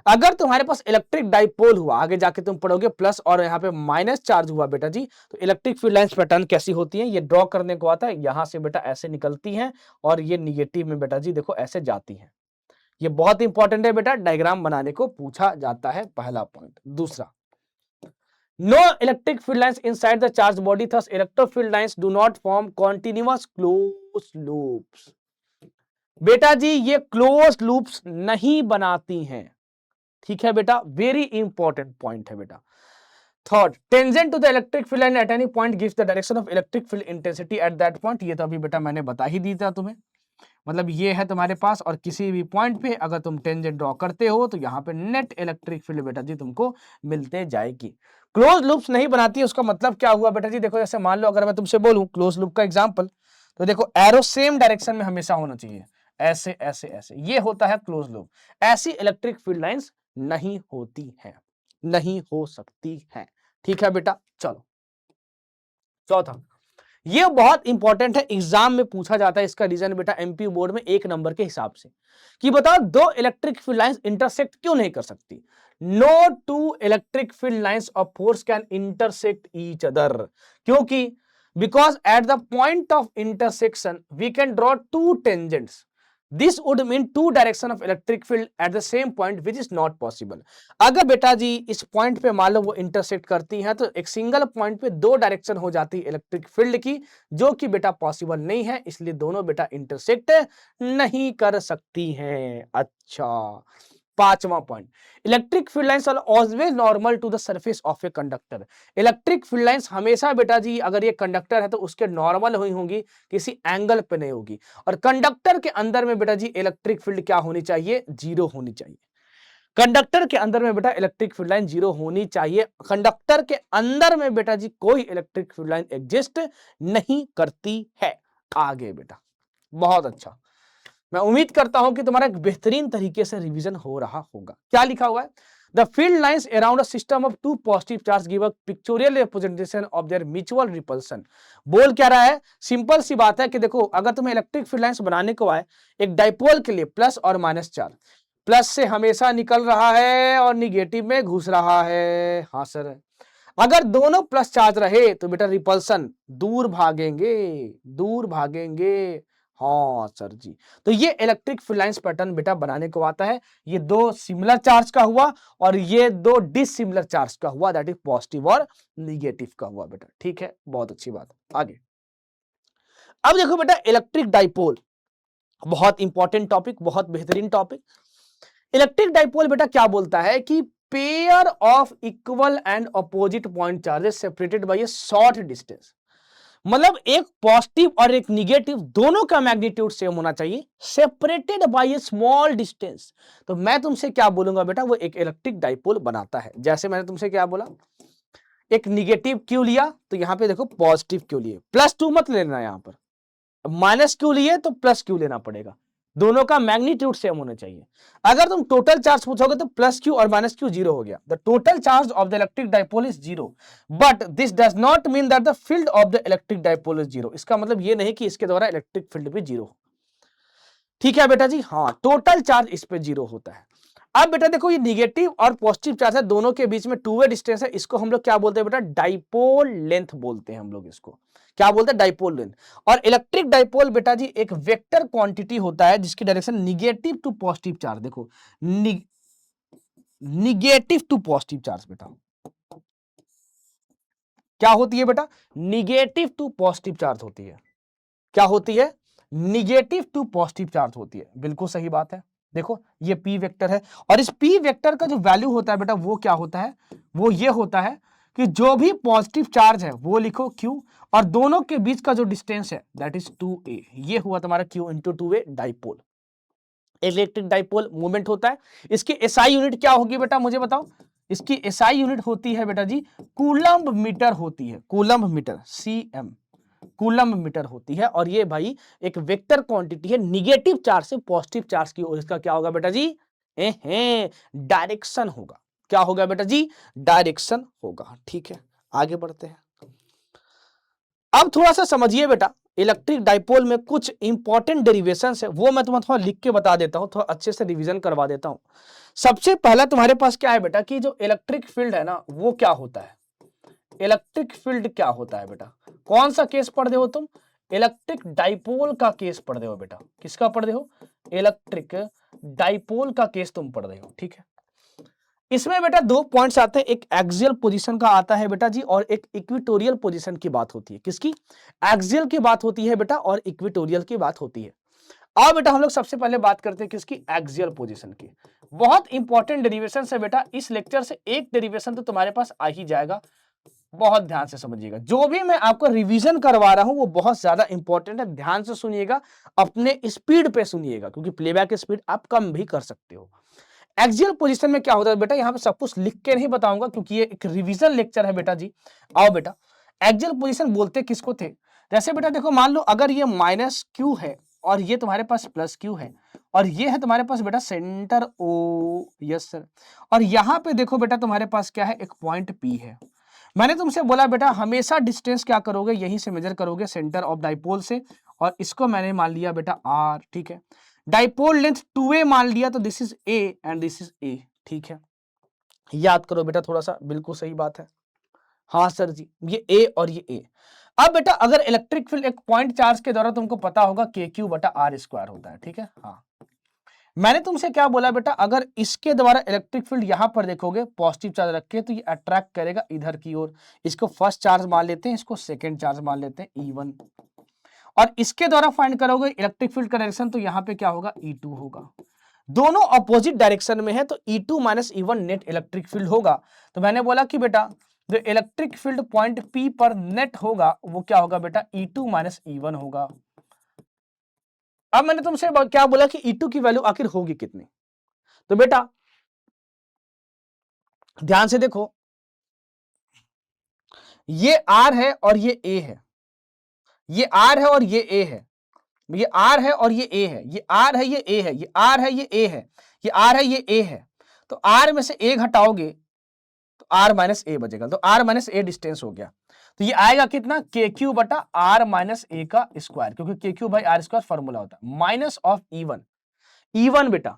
अगर तुम्हारे पास इलेक्ट्रिक डाइपोल हुआ, आगे जाके तुम पढ़ोगे प्लस और यहाँ पे माइनस चार्ज हुआ बेटा जी, तो इलेक्ट्रिक फील्ड लाइंस पैटर्न कैसी होती है, ये ड्रॉ करने को आता है, यहां से बेटा ऐसे निकलती हैं और ये निगेटिव में बेटा जी देखो ऐसे जाती हैं। ये बहुत इंपॉर्टेंट है बेटा, डायग्राम बनाने को पूछा जाता है, पहला पॉइंट। दूसरा, no electric field lines inside the charge body, thus electric field lines do not form continuous close loops. बेटा जी ये क्लोज लूप्स नहीं बनाती हैं, ठीक है बेटा, वेरी इंपॉर्टेंट पॉइंट है बेटा। Third, tangent to the electric field line at any point gives the direction of electric field intensity at that point. ये तो अभी बेटा मैंने बता ही दी था तुम्हें, मतलब ये है तुम्हारे पास, और किसी भी पॉइंट पे अगर तुम टेंजेंट ड्रॉ करते हो तो यहाँ पे नेट इलेक्ट्रिक फील्ड बेटा जी तुमको मिलते जाएगी। क्लोज लूप्स नहीं बनाती है, उसका मतलब क्या हुआ बेटा जी, देखो जैसे मान लो अगर मैं तुमसे बोलूं क्लोज लूप का एग्जांपल, तो देखो एरो सेम डायरेक्शन में हमेशा होना चाहिए, ऐसे ऐसे ऐसे, ये होता है क्लोज लूप। ऐसी इलेक्ट्रिक फील्ड लाइंस नहीं होती है, नहीं हो सकती है, ठीक है बेटा। चलो चौथा, ये बहुत इंपॉर्टेंट है, एग्जाम में पूछा जाता है इसका रीजन बेटा, एमपी बोर्ड में 1 नंबर के हिसाब से, कि बताओ दो इलेक्ट्रिक फील्ड लाइंस इंटरसेक्ट क्यों नहीं कर सकती। No two electric field lines of force can intersect each other, क्योंकि because at the point of intersection we can draw two tangents, this would mean two direction of electric field at the same point which is not possible. अगर बेटा जी इस point पे मान लो वो intersect करती हैं तो एक सिंगल पॉइंट पे 2 डायरेक्शन हो जाती है इलेक्ट्रिक फील्ड की, जो कि बेटा पॉसिबल नहीं है, इसलिए दोनों बेटा इंटरसेक्ट नहीं कर सकती हैं। अच्छा, 5वां point, electric field lines are always normal to the surface of a conductor. Electric field lines हमेशा बेटा जी अगर ये कंडक्टर है तो उसके नॉर्मल हुई होंगी, किसी एंगल पे नहीं होगी, और कंडक्टर के अंदर में बेटा जी इलेक्ट्रिक फील्ड क्या होनी चाहिए, 0 होनी चाहिए। कंडक्टर के अंदर में बेटा इलेक्ट्रिक फील्ड लाइन 0 होनी चाहिए, कंडक्टर के अंदर में बेटा जी कोई इलेक्ट्रिक फील्ड लाइन एग्जिस्ट नहीं करती है। आगे बेटा, बहुत अच्छा, मैं उम्मीद करता हूं कि तुम्हारा एक बेहतरीन तरीके से रिवीजन हो रहा होगा। क्या लिखा हुआ है, the field lines around a system of two positive charge give a pictorial representation of their mutual repulsion. बोल क्या रहा है, सिंपल सी बात है कि देखो अगर तुम्हें इलेक्ट्रिक फील्ड लाइंस बनाने को आए, एक डाइपोल के लिए प्लस और माइनस चार्ज, प्लस से हमेशा निकल रहा है और निगेटिव में घुस रहा है, हाँ सर, अगर दोनों प्लस चार्ज रहे तो बेटा रिपल्सन दूर भागेंगे, दूर भागेंगे, हाँ सर जी। तो ये इलेक्ट्रिक फील्ड लाइंस पैटर्न बेटा बनाने को आता है, ये 2 सिमिलर चार्ज का हुआ और ये 2 डिसिमिलर चार्ज का हुआ, दैट इज पॉजिटिव और निगेटिव का हुआ बेटा, ठीक है, बहुत अच्छी बात। आगे अब देखो बेटा इलेक्ट्रिक डाइपोल, बहुत इंपॉर्टेंट टॉपिक, बहुत बेहतरीन टॉपिक। इलेक्ट्रिक डाइपोल बेटा क्या बोलता है कि pair of equal and opposite point charges separated by A short distance, मतलब एक पॉजिटिव और एक निगेटिव दोनों का मैग्नीट्यूड सेम होना चाहिए, separated by A small distance. तो मैं तुमसे क्या बोलूंगा बेटा, वो एक इलेक्ट्रिक डाइपोल बनाता है। जैसे मैंने तुमसे क्या बोला, एक निगेटिव क्यू लिया तो यहां पे देखो पॉजिटिव क्यू लिए, +2 मत लेना, यहां पर माइनस क्यू लिए तो प्लस क्यू लेना पड़ेगा, दोनों का मैग्नीट्यूड सेम होना चाहिए। अगर तुम टोटल चार्ज पूछोगे तो प्लस क्यू और माइनस क्यू 0 हो गया, the total charge of the electric dipole is 0, but this does not mean that the field of the electric dipole is 0। इसका मतलब ये नहीं कि इसके द्वारा इलेक्ट्रिक फील्ड भी 0 हो, ठीक है बेटा जी, हाँ, टोटल चार्ज इस पे 0 होता है। अब बेटा देखो ये निगेटिव और पॉजिटिव चार्ज है, दोनों के बीच में 2 वे डिस्टेंस है, इसको हम लोग क्या बोलते हैं बेटा, डाइपोल लेंथ बोलते हैं हम लोग, इसको क्या बोलते हैं, डाइपोल लेंथ। और इलेक्ट्रिक डाइपोल बेटा जी एक वेक्टर क्वांटिटी होता है जिसकी direction negative to positive charge, देखो निगेटिव टू पॉजिटिव चार्ज बेटा क्या होती है बेटा, निगेटिव टू पॉजिटिव चार्ज होती है, क्या होती है, निगेटिव टू पॉजिटिव चार्ज होती है, बिल्कुल सही बात है। देखो ये पी वेक्टर है और इस पी वेक्टर का जो वैल्यू होता है बेटा वो क्या होता है, वो ये होता है कि जो भी पॉजिटिव चार्ज है वो लिखो q, और दोनों के बीच का जो डिस्टेंस है दैट इज 2a, ये हुआ तुम्हारा q into 2a dipole. Electric dipole movement होता है, इसकी एसआई यूनिट क्या होगी बेटा मुझे बताओ, इसकी एसआई यूनिट होती है बेटा जी कूलम्ब मीटर होती है, coulomb metre, cm coulomb metre होती है। और ये भाई एक वेक्टर क्वांटिटी है, निगेटिव चार्ज से पॉजिटिव चार्ज की ओर इसका क्या होगा बेटा जी, डायरेक्शन होगा, क्या होगा बेटा जी, डायरेक्शन होगा, ठीक है। आगे बढ़ते हैं, अब थोड़ा सा समझिए बेटा, इलेक्ट्रिक डाइपोल में कुछ इंपॉर्टेंट डेरिवेशंस है, वो मैं तुम्हें थोड़ा लिख के बता देता हूं, थोड़ा अच्छे से रिवीजन करवा देता हूं। सबसे पहला तुम्हारे पास क्या है बेटा कि जो इलेक्ट्रिक फील्ड है ना वो क्या होता है, इलेक्ट्रिक फील्ड क्या होता है बेटा, कौन सा केस पढ़ रहे हो तुम, इलेक्ट्रिक डाइपोल का केस पढ़ रहे हो बेटा, किसका पढ़ रहे हो, इलेक्ट्रिक डाइपोल का केस तुम पढ़ रहे हो, ठीक है। इसमें बेटा दो पॉइंट्स आते हैं, एक एक्सियल पोजीशन का आता है बेटा जी, और एक इक्वेटोरियल पोजीशन की बात होती है। किसकी? एक्सियल की बात होती है बेटा, और इक्वेटोरियल की बात होती है। अब बेटा हम लोग सबसे पहले बात करते हैं किसकी? एक्सियल पोजीशन की। बहुत इंपॉर्टेंट डेरिवेशन है बेटा, इस लेक्चर से एक डेरिवेशन तो तुम्हारे पास आ ही जाएगा। बहुत ध्यान से समझिएगा, जो भी मैं आपको रिवीजन करवा रहा हूं वो बहुत ज्यादा इंपॉर्टेंट है, ध्यान से सुनिएगा, अपने स्पीड पे सुनिएगा, क्योंकि प्लेबैक स्पीड आप कम भी कर सकते हो। एक्सियल पोजीशन में क्या होता है बेटा, यहां पे सब कुछ लिख के नहीं बताऊंगा क्योंकि ये एक रिवीजन लेक्चर है बेटा जी। आओ बेटा, एक्सियल पोजीशन बोलते किसको थे? जैसे बेटा देखो, मान लो अगर ये माइनस क्यू है और ये तुम्हारे पास प्लस क्यू है, और ये है तुम्हारे पास बेटा सेंटर ओ, यस सर, और यहां पे देखो बेटा तुम्हारे पास क्या है, एक पॉइंट पी है। मैंने तुमसे बोला बेटा हमेशा डिस्टेंस क्या करोगे, यहीं से मेजर करोगे सेंटर ऑफ डाइपोल से, और इसको मैंने मान लिया बेटा आर, ठीक है। डाइपोल लेंथ 2a मान लिया, तो this is A and this is a, ठीक है। याद करो बेटा थोड़ा सा, बिल्कुल सही बात है। हाँ सर जी, ये ए और ये ए। अब बेटा अगर इलेक्ट्रिक फील्ड एक पॉइंट चार्ज के द्वारा, तुमको पता होगा के क्यू बटा आर स्क्वायर होता है, ठीक है। हाँ, मैंने तुमसे क्या बोला बेटा, अगर इसके द्वारा इलेक्ट्रिक फील्ड यहां पर देखोगे पॉजिटिव चार्ज रख के, तो ये अट्रैक्ट करेगा इधर की ओर। इसको फर्स्ट चार्ज मान लेते हैं, इसको सेकंड चार्ज मान लेते हैं E1, और इसके द्वारा फाइंड करोगे इलेक्ट्रिक फील्ड का डायरेक्शन, तो यहां पे क्या होगा, E2 होगा। दोनों अपोजिट डायरेक्शन में है, तो E2 minus E1 net electric field होगा। तो मैंने बोला कि बेटा जो इलेक्ट्रिक फील्ड पॉइंट P पर नेट होगा वो क्या होगा बेटा, E2 माइनस E1 होगा। अब मैंने तुमसे क्या बोला कि E2 की वैल्यू आखिर होगी कितनी? तो बेटा ध्यान से देखो, ये R है और ये A है, ये R है और ये A है, ये R है और ये A है, ये R है ये A है, ये R है ये A है, ये R है ये A है। तो R में से A घटाओगे तो R माइनस ए बचेगा, तो R माइनस ए डिस्टेंस हो गया। तो ये आएगा कितना, के क्यू बटा आर माइनस ए का स्क्वायर, क्योंकि K Q by R square formula होता है, माइनस ऑफ E1। E1 बेटा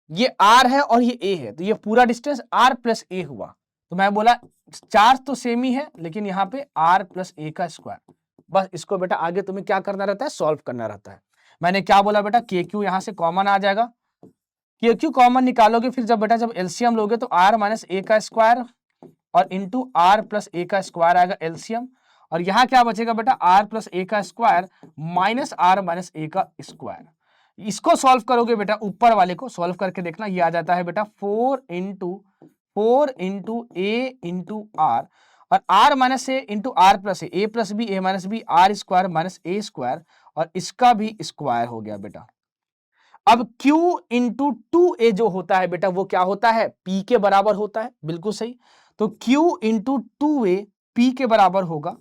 ये R है और ये A है, तो ये पूरा डिस्टेंस R प्लस ए हुआ। तो मैं बोला चार्ज तो सेम ही है, लेकिन यहाँ पे R प्लस ए का स्क्वायर। बस इसको बेटा आगे तुम्हें क्या करना रहता है, सॉल्व करना रहता है। मैंने क्या बोला बेटा, के क्यू यहां से कॉमन आ जाएगा, के क्यू कॉमन निकालोगे, फिर जब बेटा जब एलसीएम लोगे तो R माइनस ए का स्क्वायर और इंटू आर प्लस ए का स्क्वायर आएगा एलसीएम, और यहां क्या बचेगा बेटा, आर प्लस ए का स्क्वायर माइनस आर माइनस ए का स्क्वायर। इसको सॉल्व करोगे बेटा, ऊपर वाले को सॉल्व करके देखना, ये आ जाता है बेटा 4 इंटू ए इंटू आर, और R minus A into R plus A plus B A minus B, R square minus A square, और इसका भी स्क्वायर हो गया बेटा। अब Q इंटू 2a जो होता है बेटा वो क्या होता है, P के बराबर होता है, बिल्कुल सही। तो Q इंटू 2a P के बराबर होगा,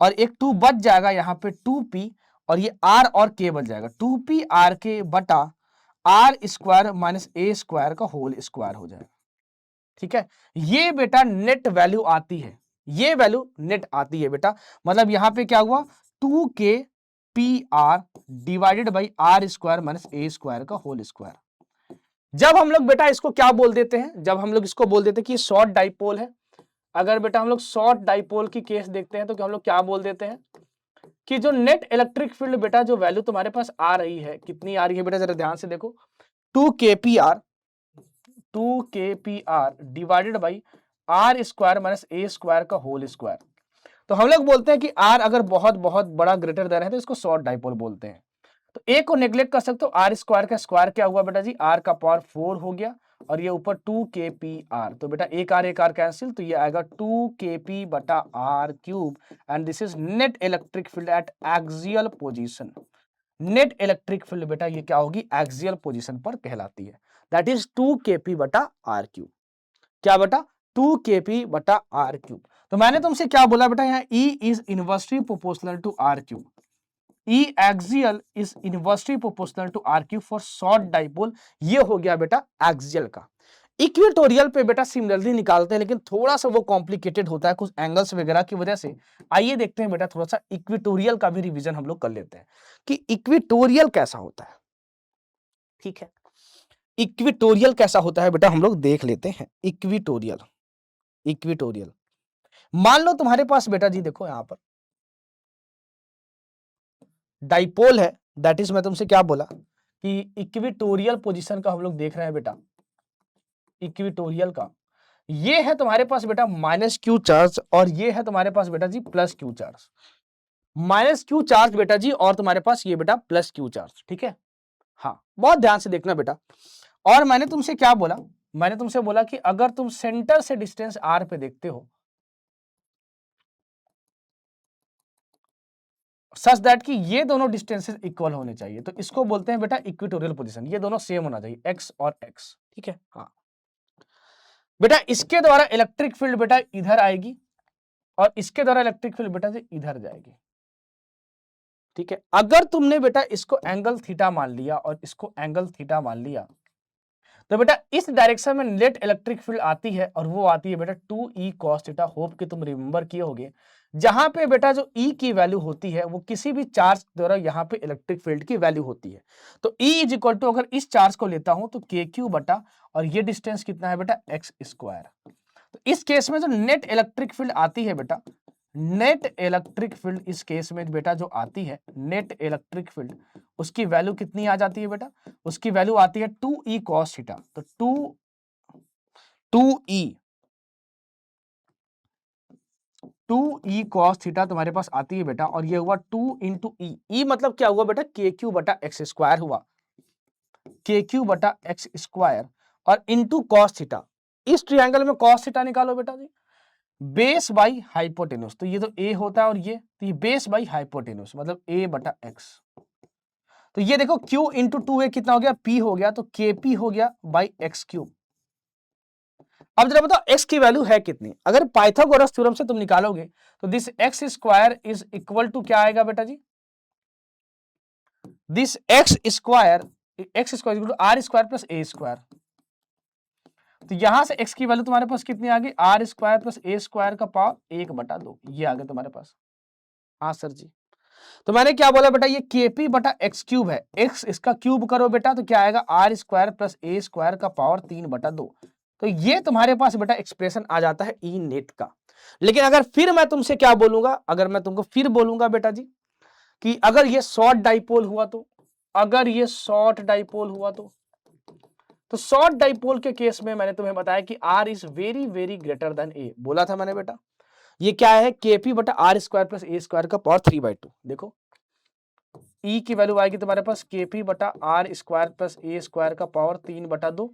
और एक 2 बच जाएगा यहाँ पे 2P, और ये R और K बच जाएगा, 2P R K बटा are square minus A square का होल स्क्वायर हो जाएगा, ठीक है। ये बेटा नेट वैल्यू आती है, ये वैल्यू नेट आती है बेटा, मतलब यहाँ पे क्या हुआ, 2K P R divided by R square minus A square का होल स्क्वायर। जब हम लोग बेटा इसको क्या बोल देते हैं, जब हम लोग इसको बोल देते हैं कि शॉर्ट डाइपोल है, अगर बेटा हम लोग शॉर्ट डाइपोल की केस देखते हैं तो हम लोग क्या बोल देते हैं कि जो नेट इलेक्ट्रिक फील्ड बेटा जो वैल्यू तुम्हारे पास आ रही है, कितनी आ रही है बेटा, जरा ध्यान से देखो, 2 kpr divided by R square minus A square का होल स्क्वायर। तो हम लोग बोलते हैं कि R अगर बहुत बहुत बड़ा ग्रेटर देन है तो इसको शॉर्ट डाइपोल बोलते हैं। तो A को नेग्लेक्ट कर सकते हो, आर स्क्वायर का स्क्वायर क्या हुआ बेटा जी, R का पावर 4 हो गया, और ये ऊपर 2kpr, तो बेटा एक आर कैंसिल, तो ये आएगा 2kp बटा R cube, and this is net electric field at axial position. Net electric field बेटा ये क्या होगी, एक्सियल पोजीशन पर कहलाती है, दैट इज 2kp बटा आर क्यूब। क्या बेटा, 2kp बटा आर क्यूब। तो मैंने तुमसे क्या बोला बेटा, यहाँ E is inversely proportional to R cube, E axial is inversely proportional to R cube for short dipole. ये हो गया बेटा एक्सियल का। इक्वेटोरियल पे बेटा सिमिलरली निकालते हैं, लेकिन थोड़ा सा वो कॉम्प्लिकेटेड होता है कुछ एंगल्स वगैरह की वजह से। आइए देखते हैं बेटा थोड़ा सा इक्वेटोरियल का भी रिवीजन हम लोग कर लेते हैं कि इक्वेटोरियल कैसा होता है, ठीक है। इक्वेटोरियल कैसा होता है बेटा हम लोग देख लेते हैं। इक्वेटोरियल, इक्वेटोरियल मान लो तुम्हारे पास बेटा जी देखो यहां पर डाइपोल है, दैट इज मैं तुमसे क्या बोला कि इक्विटोरियल पोजीशन का हम लोग देख रहे हैं बेटा, इक्विटोरियल का, ये है तुम्हारे पास बेटा माइनस क्यू चार्ज और ये है तुम्हारे पास बेटा जी plus q charge. Minus q charge बेटा जी और तुम्हारे पास ये बेटा प्लस क्यू चार्ज, ठीक है। हाँ, बहुत ध्यान से देखना बेटा। और मैंने तुमसे क्या बोला, मैंने तुमसे बोला कि अगर तुम सेंटर से डिस्टेंस आर पे देखते हो सच दैट कि ये दोनों डिस्टेंसेस इक्वल होने चाहिए, तो इसको बोलते हैं बेटा इक्विटोरियल पोजीशन। ये दोनों सेम होना चाहिए, एक्स और एक्स, ठीक है। हाँ बेटा, इसके द्वारा इलेक्ट्रिक फील्ड बेटा इधर आएगी और इसके द्वारा इलेक्ट्रिक फील्ड बेटा से इधर जाएगी, ठीक है। अगर तुमने बेटा इसको एंगल थीटा मान लिया और इसको एंगल थीटा मान लिया, तो बेटा इस डायरेक्शन में नेट इलेक्ट्रिक फील्ड आती है और वो आती है बेटा 2e cos थीटा। होप कि तुम रिमेंबर किए होगे, जहां पे बेटा जो E की वैल्यू होती है वो किसी भी चार्ज द्वारा यहाँ पे इलेक्ट्रिक फील्ड की वैल्यू होती है। तो E इज इक्वल टू, अगर इस चार्ज को लेता हूं तो KQ बटा, और ये डिस्टेंस कितना है बेटा x स्क्वायर। तो इस केस में जो नेट इलेक्ट्रिक फील्ड आती है बेटा, नेट इलेक्ट्रिक फील्ड इस केस में बेटा जो आती है नेट इलेक्ट्रिक फील्ड, उसकी वैल्यू कितनी आ जाती है बेटा, उसकी वैल्यू आती है 2e cos थीटा। तो 2e cos थीटा तुम्हारे पास आती है बेटा, और ये हुआ 2 इंटू ई। ई मतलब क्या हुआ बेटा, के क्यू बटा एक्स स्क्वायर हुआ, के क्यू बटा एक्स स्क्वायर और इंटू कॉस थीटा। इस ट्रायंगल में कॉस थीटा निकालो बेटा जी, बेस बाई हाइपोटेन्यूस। तो ये तो ए होता है और ये, तो ये बेस बाई हाइपोटेन्यूस मतलब ए बटा एक्स। तो ये देखो Q इंटू टू ए कितना हो गया, P हो गया, तो KP हो गया बाई एक्स क्यूब। अब जरा बताओ x की वैल्यू है कितनी। अगर पाइथागोरस थ्योरम से तुम निकालोगे तो this x square is equal to क्या आएगा बेटा जी, this x square equal to r square plus A square. तो यहां से x की वैल्यू तुम्हारे पास कितनी आ गई, आर स्क्वायर प्लस ए स्क्वायर का पावर 1/2, ये आ गया तुम्हारे पास। हाँ सर जी, तो मैंने क्या बोला बेटा, ये KP बटा एक्स क्यूब है, x इसका क्यूब करो बेटा तो क्या आएगा, आर स्क्वायर प्लस ए स्क्वायर का पावर 3/2। तो ये तुम्हारे पास बेटा एक्सप्रेशन आ जाता है ई नेट का। लेकिन अगर फिर मैं तुमसे क्या बोलूंगा, अगर मैं तुमको फिर बोलूंगा बेटा जी कि अगर ये शॉर्ट डाइपोल हुआ तो, अगर ये शॉर्ट डाइपोल हुआ तो शॉर्ट डाइपोल के केस में मैंने तुम्हें बताया कि are is very very greater than a, बोला था मैंने बेटा। ये क्या है, KP बटा are square plus A square का पावर 3/2। देखो E की वैल्यू आएगी तुम्हारे पास KP बटा are square plus A square का पावर 3/2।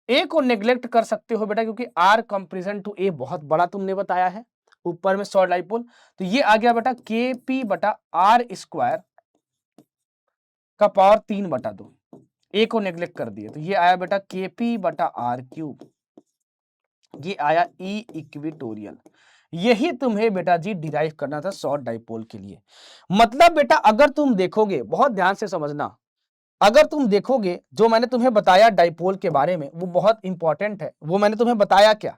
ए को नेग्लेक्ट कर सकते हो बेटा क्योंकि आर कंपेरिजन टू ए बहुत बड़ा तुमने बताया है ऊपर में शॉर्ट डाइपोल। तो ये आ गया बेटा KP बटा आर स्क्वायर का पावर 3/2। ए को नेग्लेक्ट कर दिए तो ये आया बेटा KP बटा आर क्यूब, ये आया E इक्विटोरियल। यही तुम्हें बेटा जी डिराइव करना था शॉर्ट डाइपोल के लिए। मतलब बेटा अगर तुम देखोगे, बहुत ध्यान से समझना, अगर तुम देखोगे जो मैंने तुम्हें बताया डाइपोल के बारे में वो बहुत इंपॉर्टेंट है। वो मैंने तुम्हें बताया क्या,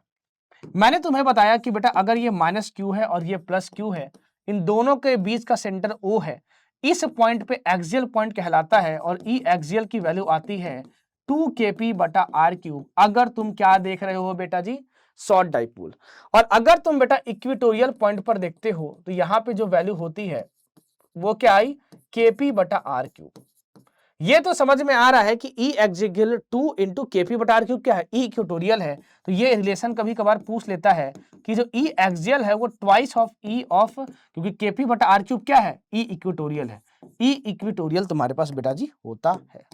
मैंने तुम्हें बताया कि बेटा अगर ये माइनस क्यू है और ये प्लस क्यू है, इन दोनों के बीच का सेंटर O है, इस पॉइंट पे एक्सियल पॉइंट कहलाता है और ई एक्सियल की वैल्यू आती है 2KP बटा आर क्यूब। अगर तुम क्या देख रहे हो बेटा जी, शॉर्ट डाइपोल। और अगर तुम बेटा इक्विटोरियल पॉइंट पर देखते हो तो यहाँ पे जो वैल्यू होती है वो क्या आई, KP बटा आर क्यूब। ये तो समझ में आ रहा है कि E एक्सियल 2 इंटू KP बटा आर क्यूब क्या है, E इक्वेटोरियल है। तो ये रिलेशन कभी कभार पूछ लेता है कि जो E एक्सियल है वो ट्वाइस ऑफ E ऑफ, क्योंकि KP बटा आर क्यूब क्या है, E इक्वेटोरियल है। E इक्वेटोरियल तुम्हारे पास बेटा जी होता है,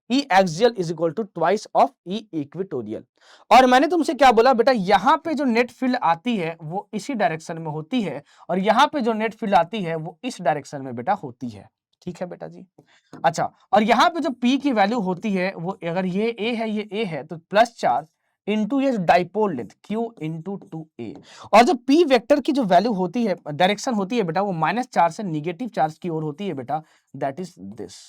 E axial is equal to twice of E equatorial. और मैंने तुमसे क्या बोला बेटा, यहां पे जो नेट फील्ड आती है वो इसी डायरेक्शन में होती है और यहां पे जो नेट फील्ड आती है वो इस डायरेक्शन में बेटा होती है, ठीक है बेटा जी। अच्छा, और यहां पे जो P की वैल्यू होती है वो, अगर ये A है ये A है तो प्लस चार्ज इंटू ये dipole length Q into 2A। और जो P वेक्टर की जो वैल्यू होती है, डायरेक्शन होती है बेटा, वो माइनस चार्ज से निगेटिव चार्ज की ओर होती है बेटा, दैट इज दिस।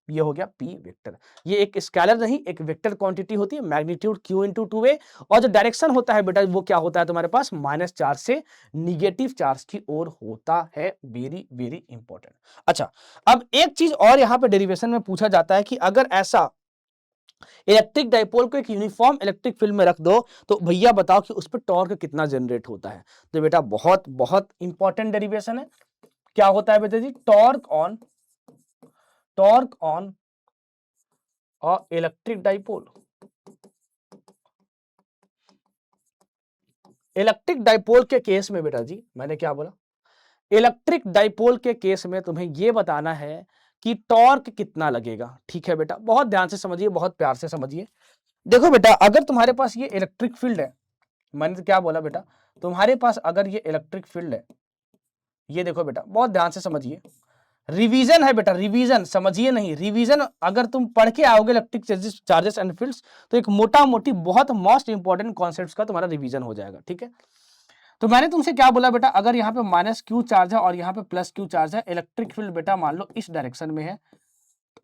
ये हो गया P वेक्टर। ये एक स्केलर नहीं, एक वेक्टर क्वांटिटी होती है, मैग्नीट्यूड Q इंटू 2A। और जो डायरेक्शन होता है बेटा वो क्या होता है तुम्हारे पास, माइनस चार्ज से निगेटिव चार्ज की ओर होता है। Very very important. अच्छा, अब एक चीज और यहाँ पे डेरिवेशन में पूछा जाता है कि अगर ऐसा इलेक्ट्रिक डाइपोल को एक यूनिफॉर्म इलेक्ट्रिक फील्ड में रख दो तो भैया बताओ कि उस पर टॉर्क कितना जनरेट होता है। तो बेटा बहुत बहुत इंपॉर्टेंट डेरिवेशन है। क्या होता है बेटा जी, torque on torque on a electric dipole. Electric dipole के केस में बेटा जी मैंने क्या बोला, इलेक्ट्रिक डाइपोल के केस में तुम्हें यह बताना है कि टॉर्क कितना लगेगा। ठीक है बेटा, बहुत ध्यान से समझिए, बहुत प्यार से समझिए। देखो बेटा, अगर तुम्हारे पास ये इलेक्ट्रिक फील्ड है, मैंने तो क्या बोला बेटा, तुम्हारे पास अगर ये इलेक्ट्रिक फील्ड है, ये देखो बेटा बहुत ध्यान से समझिए, रिवीजन है बेटा, रिवीजन समझिए नहीं, रिवीजन अगर तुम पढ़ के आओगे इलेक्ट्रिक चार्जेस एंड फील्ड्स तो एक मोटा मोटी बहुत मोस्ट इंपॉर्टेंट कॉन्सेप्ट्स का तुम्हारा रिवीजन हो जाएगा। ठीक है, तो मैंने तुमसे क्या बोला बेटा, अगर यहाँ पे माइनस क्यू चार्ज है और यहाँ पे प्लस क्यू चार्ज है, इलेक्ट्रिक फील्ड बेटा मान लो इस डायरेक्शन में है।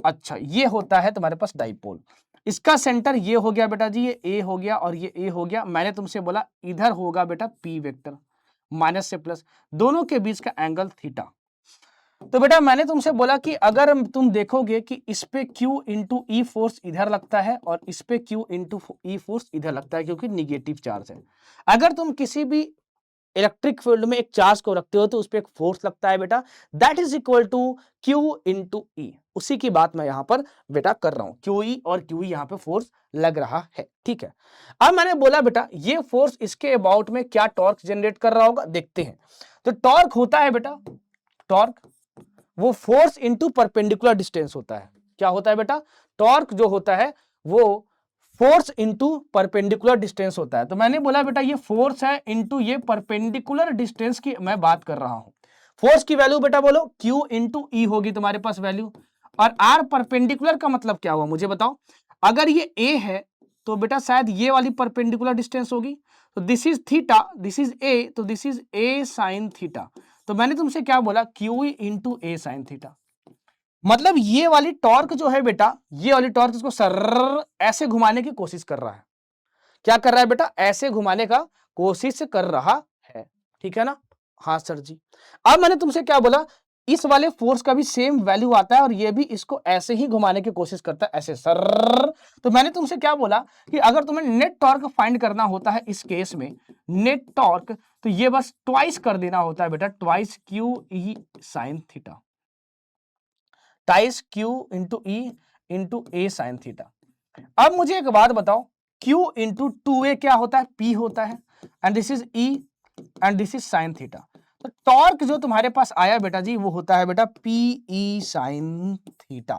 अच्छा, ये होता है तुम्हारे पास डाइपोल। इसका सेंटर ये हो गया बेटा जी, ये ए हो गया और ये ए हो गया। मैंने तुमसे बोला इधर होगा बेटा पी वेक्टर, माइनस से प्लस, दोनों के बीच का एंगल थीटा। तो बेटा मैंने तुमसे बोला कि अगर तुम देखोगे कि इस पे Q इंटू ई फोर्स इधर लगता है और इस पे Q इंटू ई फोर्स इधर लगता है, क्योंकि निगेटिव चार्ज है। अगर तुम किसी भी इलेक्ट्रिक फील्ड में एक चार्ज को रखते हो तो उस पर एक फोर्स लगता है बेटा, that is equal to Q into e. उसी की बात मैं यहां पर बेटा कर रहा हूं, QE और QE यहां पे फोर्स लग रहा है। ठीक है, अब मैंने बोला बेटा ये फोर्स इसके अबाउट में क्या टॉर्क जनरेट कर रहा होगा, देखते हैं। तो टॉर्क होता है बेटा, टॉर्क वो फोर्स इंटू परपेंडिकुलर डिस्टेंस होता है। क्या होता है बेटा, टॉर्क जो होता है वो फोर्स इंटू परपेंडिकुलर डिस्टेंस होता है। तो मैंने बोला बेटा ये फोर्स है इंटू ये परपेंडिकुलर डिस्टेंस की मैं बात कर रहा हूं। फोर्स की वैल्यू बेटा बोलो Q इंटू ई होगी तुम्हारे पास वैल्यू, और R परपेंडिकुलर का मतलब क्या हुआ मुझे बताओ। अगर ये A है तो बेटा शायद ये वाली परपेंडिकुलर डिस्टेंस होगी, तो this is theta, this is A, तो this is A sine theta. तो मैंने तुमसे क्या बोला, QE into A sine theta. मतलब ये वाली टॉर्क जो है बेटा, ये वाली टॉर्क इसको सर ऐसे घुमाने की कोशिश कर रहा है। क्या कर रहा है बेटा, ऐसे घुमाने का कोशिश कर रहा है। ठीक है ना, हाँ सर जी। अब मैंने तुमसे क्या बोला, इस वाले फोर्स का भी सेम वैल्यू आता है और ये भी इसको ऐसे ही घुमाने की कोशिश करता है, ऐसे सर। तो मैंने तुमसे क्या बोला कि अगर तुम्हें नेट टॉर्क फाइंड करना होता है इस केस में, नेट टॉर्क, तो ये बस ट्वाइस कर देना होता है बेटा, ट्वाइस QE साइन थीटा, टाइस Q इंटू ई इंटू ए साइन थीटा। अब मुझे एक बात बताओ, Q इंटू 2A क्या होता है, P होता है, and this is E and this is sine theta. तो टॉर्क जो तुम्हारे पास आया बेटा जी वो होता है बेटा PE साइन थीटा।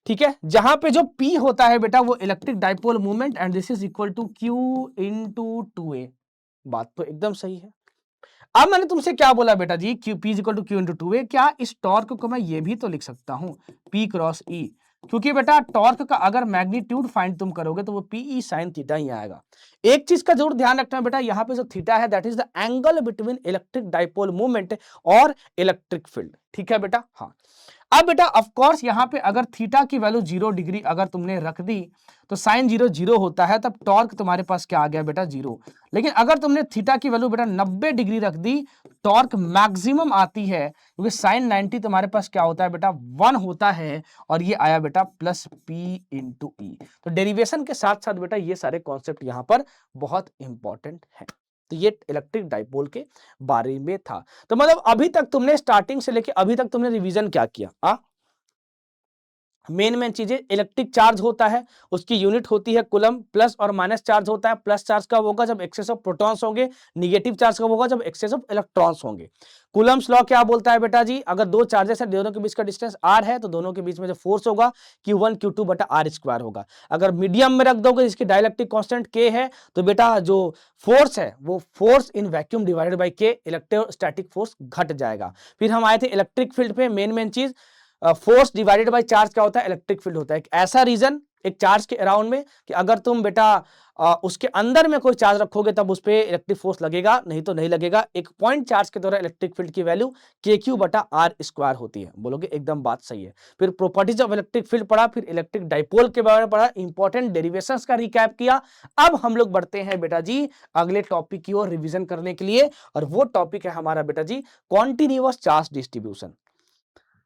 ठीक है, जहां पे जो P होता है बेटा वो electric dipole movement, and this is equal to Q into 2A। बात तो एकदम सही है। अब मैंने तुमसे क्या बोला बेटा जी, P is equal to Q into 2A। क्या इस टॉर्क को मैं ये भी तो लिख सकता हूं P क्रॉस E, क्योंकि बेटा टॉर्क का अगर मैग्नीट्यूड फाइंड तुम करोगे तो वो PE साइन थीटा ही आएगा। एक चीज का जरूर ध्यान रखना बेटा, यहाँ पे जो थीटा है that is the angle between electric dipole movement और इलेक्ट्रिक फील्ड। ठीक है बेटा, हाँ। अब बेटा ऑफ कोर्स यहाँ पे अगर थीटा की वैल्यू 0 डिग्री अगर तुमने रख दी तो साइन 0 0 होता है, तब टॉर्क तुम्हारे पास क्या आ गया बेटा 0। लेकिन अगर तुमने थीटा की वैल्यू बेटा 90 डिग्री रख दी, टॉर्क मैक्सिमम आती है, क्योंकि साइन 90 तुम्हारे पास क्या होता है बेटा 1 होता है, और ये आया बेटा प्लस P इंटू ई। तो डेरिवेशन के साथ साथ बेटा ये सारे कॉन्सेप्ट यहाँ पर बहुत इंपॉर्टेंट है। तो ये इलेक्ट्रिक डाइपोल के बारे में था। तो मतलब अभी तक तुमने स्टार्टिंग से लेके अभी तक तुमने रिवीजन क्या किया, मेन चीजें, इलेक्ट्रिक चार्ज होता है उसकी यूनिट होती है कूलम, प्लस और माइनस चार्ज होता है, प्लस चार्ज कब होगा जब एक्सेस ऑफ प्रोटॉन्स होंगे, निगेटिव चार्ज कब होगा जब एक्सेस ऑफ इलेक्ट्रॉन्स होंगे। कूलम्स लॉ क्या बोलता है बेटा जी, अगर दो चार्जेस है दोनों के बीच का डिस्टेंस r है तो दोनों के बीच में जो फोर्स होगा Q1 Q2 बटा r स्क्वायर होगा। अगर मीडियम में रख दोगे जिसकी डाइलेक्ट्रिक कांस्टेंट k है तो बेटा जो फोर्स है वो force in vacuum divided by k, electrostatic force घट जाएगा। फिर हम आए थे इलेक्ट्रिक फील्ड पे, मेन चीज फोर्स डिवाइडेड बाय चार्ज क्या होता है, इलेक्ट्रिक फील्ड होता है। एक ऐसा रीजन एक चार्ज के अराउंड में कि अगर तुम बेटा उसके अंदर में कोई चार्ज रखोगे तब उस पर इलेक्ट्रिक फोर्स लगेगा, नहीं तो नहीं लगेगा। एक पॉइंट चार्ज के द्वारा इलेक्ट्रिक फील्ड की वैल्यू KQ बटा R स्क्वायर होती है। बोलोगे एकदम बात सही है। फिर प्रॉपर्टीज ऑफ इलेक्ट्रिक फील्ड पढ़ा, फिर इलेक्ट्रिक डाइपोल के बारे में पढ़ा, इंपॉर्टेंट डेरिवेशंस का रिकैप किया। अब हम लोग बढ़ते हैं बेटा जी अगले टॉपिक की ओर रिविजन करने के लिए, और वो टॉपिक है हमारा बेटा जी कॉन्टिन्यूअस चार्ज डिस्ट्रीब्यूशन।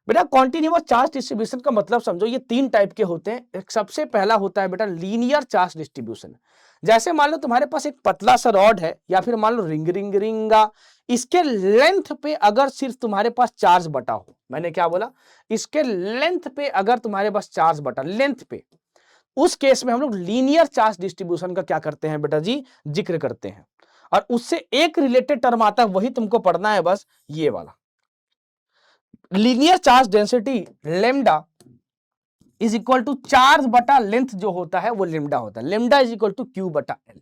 बेटा कॉन्टिन्यूअस चार्ज डिस्ट्रीब्यूशन का मतलब समझो, ये तीन टाइप के होते हैं। एक सबसे पहला होता है बेटा लीनियर चार्ज डिस्ट्रीब्यूशन। जैसे मान लो तुम्हारे पास एक पतला सा रॉड है या फिर मान लो रिंगा, इसके लेंथ पे अगर सिर्फ तुम्हारे पास चार्ज बटा हो, मैंने क्या बोला, इसके लेंथ पे अगर तुम्हारे पास चार्ज बटा लेंथ पे, उस केस में हम लोग लीनियर चार्ज डिस्ट्रीब्यूशन का क्या करते हैं बेटा जी, जिक्र करते हैं। और उससे एक रिलेटेड टर्म आता है, वही तुमको पढ़ना है बस, ये वाला linear charge density lambda is equal to charge बटा लेंथ जो होता है वो लेमडा होता है। Lambda is equal to Q बटा एल,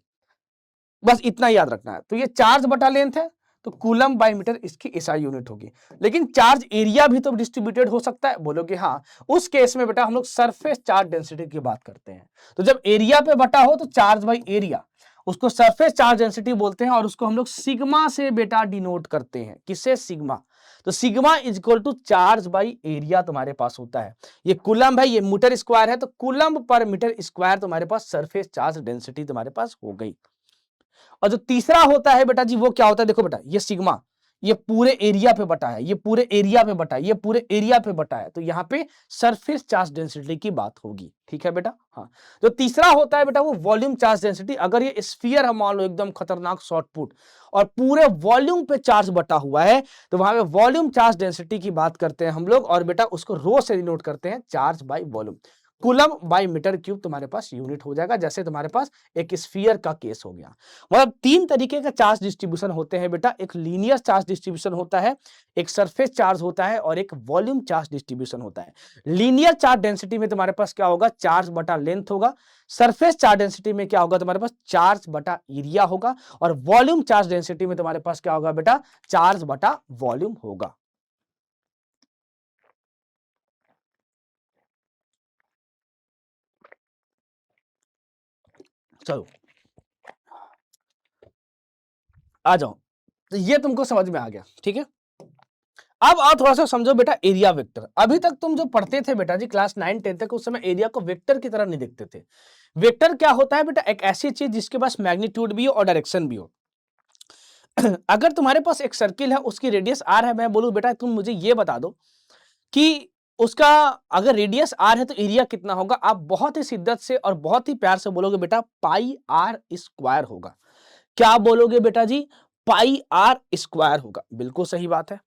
बस इतना याद रखना है। तो ये चार्ज बटा लेंथ है, तो कूलम बाय मीटर इसकी एसआई यूनिट होगी। लेकिन चार्ज एरिया भी तो डिस्ट्रीब्यूटेड हो सकता है, बोलोगे हाँ। उस केस में बेटा हम लोग सरफेस चार्ज डेंसिटी की बात करते हैं। तो जब एरिया पे बटा हो तो चार्ज बाई एरिया, उसको सरफेस चार्ज डेंसिटी बोलते हैं, और उसको हम लोग सिग्मा से बेटा डिनोट करते हैं। किससे? सिग्मा। तो sigma is equal to charge by area तुम्हारे पास होता है। ये कूलम है, ये मीटर स्क्वायर है, तो कूलम पर मीटर स्क्वायर तुम्हारे पास सरफेस चार्ज डेंसिटी तुम्हारे पास हो गई। और जो तीसरा होता है बेटा जी वो क्या होता है, देखो बेटा, ये सिग्मा ये पूरे एरिया पे बटा है, ये पूरे एरिया पे बटा है, ये पूरे एरिया पे बटा है, तो यहाँ पे सरफेस चार्ज डेंसिटी की बात होगी। ठीक है बेटा, हाँ। जो तीसरा होता है बेटा वो वॉल्यूम चार्ज डेंसिटी। अगर ये स्फीयर हम मान लो एकदम खतरनाक शॉर्ट पुट और पूरे वॉल्यूम पे चार्ज बटा हुआ है, तो वहां पे वॉल्यूम चार्ज डेंसिटी की बात करते हैं हम लोग, और बेटा उसको रो से डिनोट करते हैं, charge by volume. Coulomb by metre cube तुम्हारे पास यूनिट हो जाएगा, जैसे तुम्हारे पास एक स्फीयर का केस हो गया। मतलब तीन तरीके का चार्ज डिस्ट्रीब्यूशन होते हैं बेटा, एक लीनियर चार्ज डिस्ट्रीब्यूशन होता है, एक सरफेस चार्ज होता है, और एक वॉल्यूम चार्ज डिस्ट्रीब्यूशन होता है। लीनियर चार्ज डेंसिटी में तुम्हारे पास क्या होगा, चार्ज बटा लेंथ होगा। सरफेस चार्ज डेंसिटी में क्या होगा तुम्हारे पास, चार्ज बटा एरिया होगा। और वॉल्यूम चार्ज डेंसिटी में तुम्हारे पास क्या होगा बेटा, चार्ज बटा वॉल्यूम होगा। चलो आ जाओ, तो ये तुमको समझ में आ गया, ठीक है। अब आओ थोड़ा सा समझो बेटा एरिया वेक्टर। अभी तक तुम जो पढ़ते थे बेटा जी क्लास 9 10 तक, उस समय एरिया को वेक्टर की तरह नहीं देखते थे। वेक्टर क्या होता है बेटा, एक ऐसी चीज जिसके पास मैग्नीट्यूड भी हो और डायरेक्शन भी हो। अगर तुम्हारे पास एक सर्किल है, उसकी रेडियस आर है, मैं बोलूं बेटा तुम मुझे ये बता दो कि उसका अगर रेडियस आर है तो एरिया कितना होगा, आप बहुत ही शिद्दत से और बहुत ही प्यार से बोलोगे बेटा पाई आर स्क्वायर होगा। क्या बोलोगे बेटा जी, पाई आर स्क्वायर होगा। बिल्कुल सही बात है।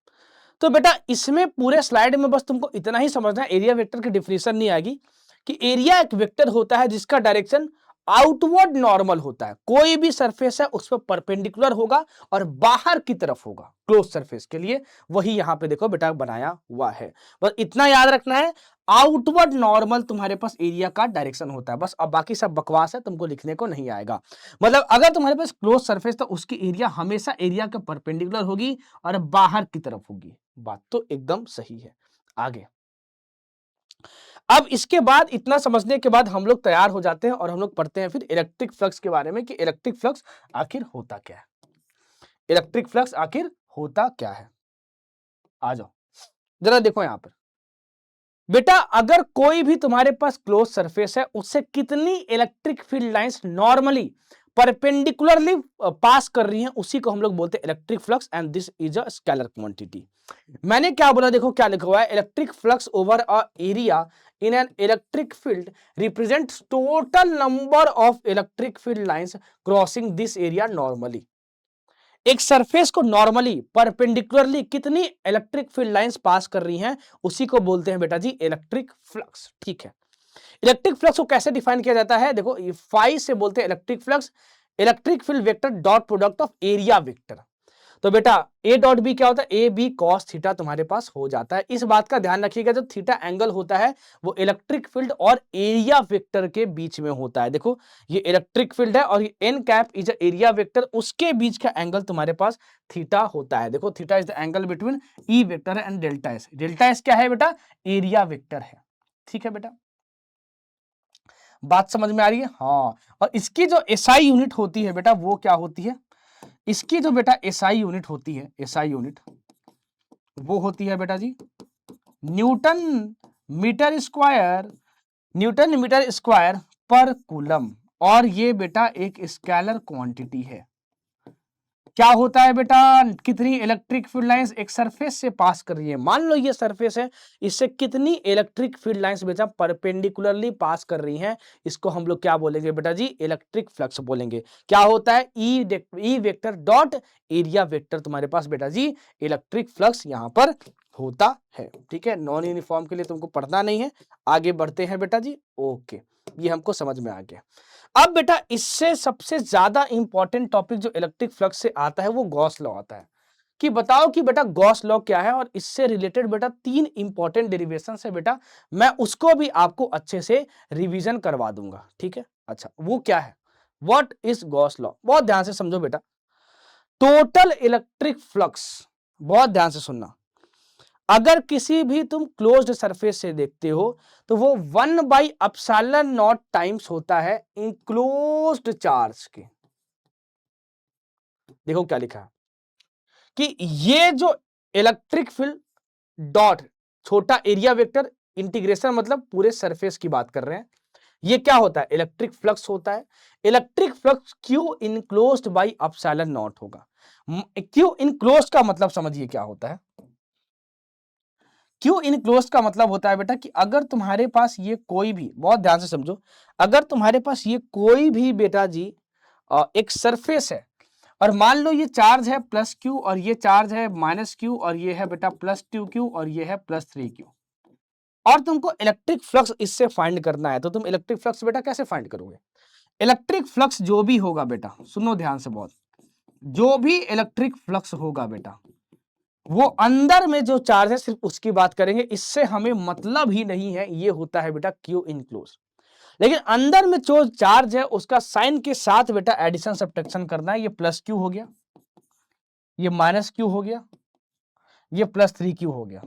तो बेटा इसमें पूरे स्लाइड में बस तुमको इतना ही समझना है, एरिया वेक्टर की डिफिनेशन नहीं आएगी, कि एरिया एक वेक्टर होता है जिसका डायरेक्शन आउटवर्ड नॉर्मल होता है। कोई भी सरफेस है उस पर परपेंडिकुलर होगा और बाहर की तरफ होगा, क्लोज सरफेस के लिए। वही यहां पे देखो बेटा बनाया हुआ है, बस इतना याद रखना है। आउटवर्ड नॉर्मल तुम्हारे पास एरिया का डायरेक्शन होता है बस। अब बाकी सब बकवास है, तुमको लिखने को नहीं आएगा। मतलब अगर तुम्हारे पास क्लोज सरफेस तो उसकी एरिया हमेशा एरिया के परपेंडिकुलर होगी और बाहर की तरफ होगी। बात तो एकदम सही है। आगे अब इसके बाद इतना समझने के बाद हम लोग तैयार हो जाते हैं और हम लोग पढ़ते हैं फिर इलेक्ट्रिक फ्लक्स के बारे में, कि इलेक्ट्रिक फ्लक्स आखिर होता क्या है। इलेक्ट्रिक फ्लक्स आखिर होता क्या है, आ जाओ जरा देखो यहां पर। बेटा अगर कोई भी तुम्हारे पास क्लोज सरफेस है, उससे कितनी electric field lines normally perpendicularly पास कर रही हैं, उसी को हम लोग बोलते हैं electric flux, and this is a scalar quantity. मैंने क्या बोला, देखो क्या लिखा हुआ है, electric flux over a area in an electric field represents total number of electric field lines crossing this area normally. एक सरफेस को नॉर्मली परपेंडिकुलरली कितनी इलेक्ट्रिक फील्ड लाइंस पास कर रही हैं, उसी को बोलते हैं बेटा जी इलेक्ट्रिक फ्लक्स। ठीक है, इलेक्ट्रिक फ्लक्स को कैसे डिफाइन किया जाता है, देखो ये फाई से बोलते हैं electric flux, electric field vector dot product of area vector. तो बेटा ए डॉट बी क्या होता है, ए बी कॉस थीटा तुम्हारे पास हो जाता है। इस बात का ध्यान रखिएगा, जो थीटा एंगल होता है वो इलेक्ट्रिक फील्ड और एरिया वेक्टर के बीच में होता है। देखो ये इलेक्ट्रिक फील्ड है और ये N cap is area vector, उसके बीच का एंगल तुम्हारे पास थीटा होता है। देखो theta is the angle between E vector and delta S. Delta S क्या है बेटा, एरिया वेक्टर है। ठीक है बेटा, बात समझ में आ रही है, हाँ। और इसकी जो एसआई यूनिट होती है बेटा वो क्या होती है, इसकी जो बेटा एसआई यूनिट होती है, एसआई यूनिट वो होती है बेटा जी newton metre square, newton metre square per coulomb. और ये बेटा एक स्केलर क्वांटिटी है। क्या होता है बेटा, कितनी इलेक्ट्रिक फील्ड लाइंस एक सरफेस से पास कर रही है, मान लो ये सरफेस है, इससे कितनी इलेक्ट्रिक फील्ड लाइंस बेटा परपेंडिकुलरली पास कर रही हैं, इसको हम लोग क्या बोलेंगे बेटा जी, इलेक्ट्रिक फ्लक्स बोलेंगे। क्या होता है, ई वेक्टर डॉट एरिया वेक्टर तुम्हारे पास बेटा जी इलेक्ट्रिक फ्लक्स यहां पर होता है। ठीक है, नॉन यूनिफॉर्म के लिए तुमको पढ़ना नहीं है, आगे बढ़ते हैं बेटा जी। ओके, ये हमको समझ में आ गया। अब बेटा इससे सबसे ज्यादा इंपॉर्टेंट टॉपिक जो इलेक्ट्रिक फ्लक्स से आता है वो गॉस लॉ आता है, कि बताओ कि बेटा गॉस लॉ क्या है, और इससे रिलेटेड बेटा 3 इंपॉर्टेंट डेरिवेशन है बेटा, मैं उसको भी आपको अच्छे से रिवीजन करवा दूंगा। ठीक है, अच्छा वो क्या है, व्हाट इज गॉस लॉ, बहुत ध्यान से समझो बेटा। टोटल इलेक्ट्रिक फ्लक्स, बहुत ध्यान से सुनना, अगर किसी भी तुम क्लोज्ड सरफेस से देखते हो तो वो 1/ε0 टाइम्स होता है इनक्लोज्ड चार्ज के। देखो क्या लिखा है कि ये जो इलेक्ट्रिक फील्ड डॉट छोटा एरिया वेक्टर इंटीग्रेशन, मतलब पूरे सरफेस की बात कर रहे हैं, ये क्या होता है, इलेक्ट्रिक फ्लक्स होता है। Electric flux Q enclosed by epsilon not होगा। क्यू इनक्लोज्ड का मतलब समझिए क्या होता है। क्यू इनक्लोज्ड का मतलब होता है बेटा कि अगर तुम्हारे पास ये कोई भी, बहुत ध्यान से समझो, अगर तुम्हारे पास ये कोई भी बेटा जी एक सरफेस है, और मान लो ये चार्ज है प्लस क्यू और ये चार्ज है माइनस क्यू और ये है बेटा प्लस 2q और ये है प्लस 3q, और तुमको इलेक्ट्रिक फ्लक्स इससे फाइंड करना है, तो तुम इलेक्ट्रिक फ्लक्स बेटा कैसे फाइंड करोगे। इलेक्ट्रिक फ्लक्स जो भी होगा बेटा, सुनो ध्यान से बहुत, जो भी इलेक्ट्रिक फ्लक्स होगा बेटा, वो अंदर में जो चार्ज है सिर्फ उसकी बात करेंगे, इससे हमें मतलब ही नहीं है, ये होता है बेटा क्यू इनक्लोज। लेकिन अंदर में जो चार्ज है उसका साइन के साथ बेटा एडिशन सब्ट्रैक्शन करना है, ये प्लस क्यू हो गया, ये माइनस क्यू हो गया, ये प्लस 3q हो गया,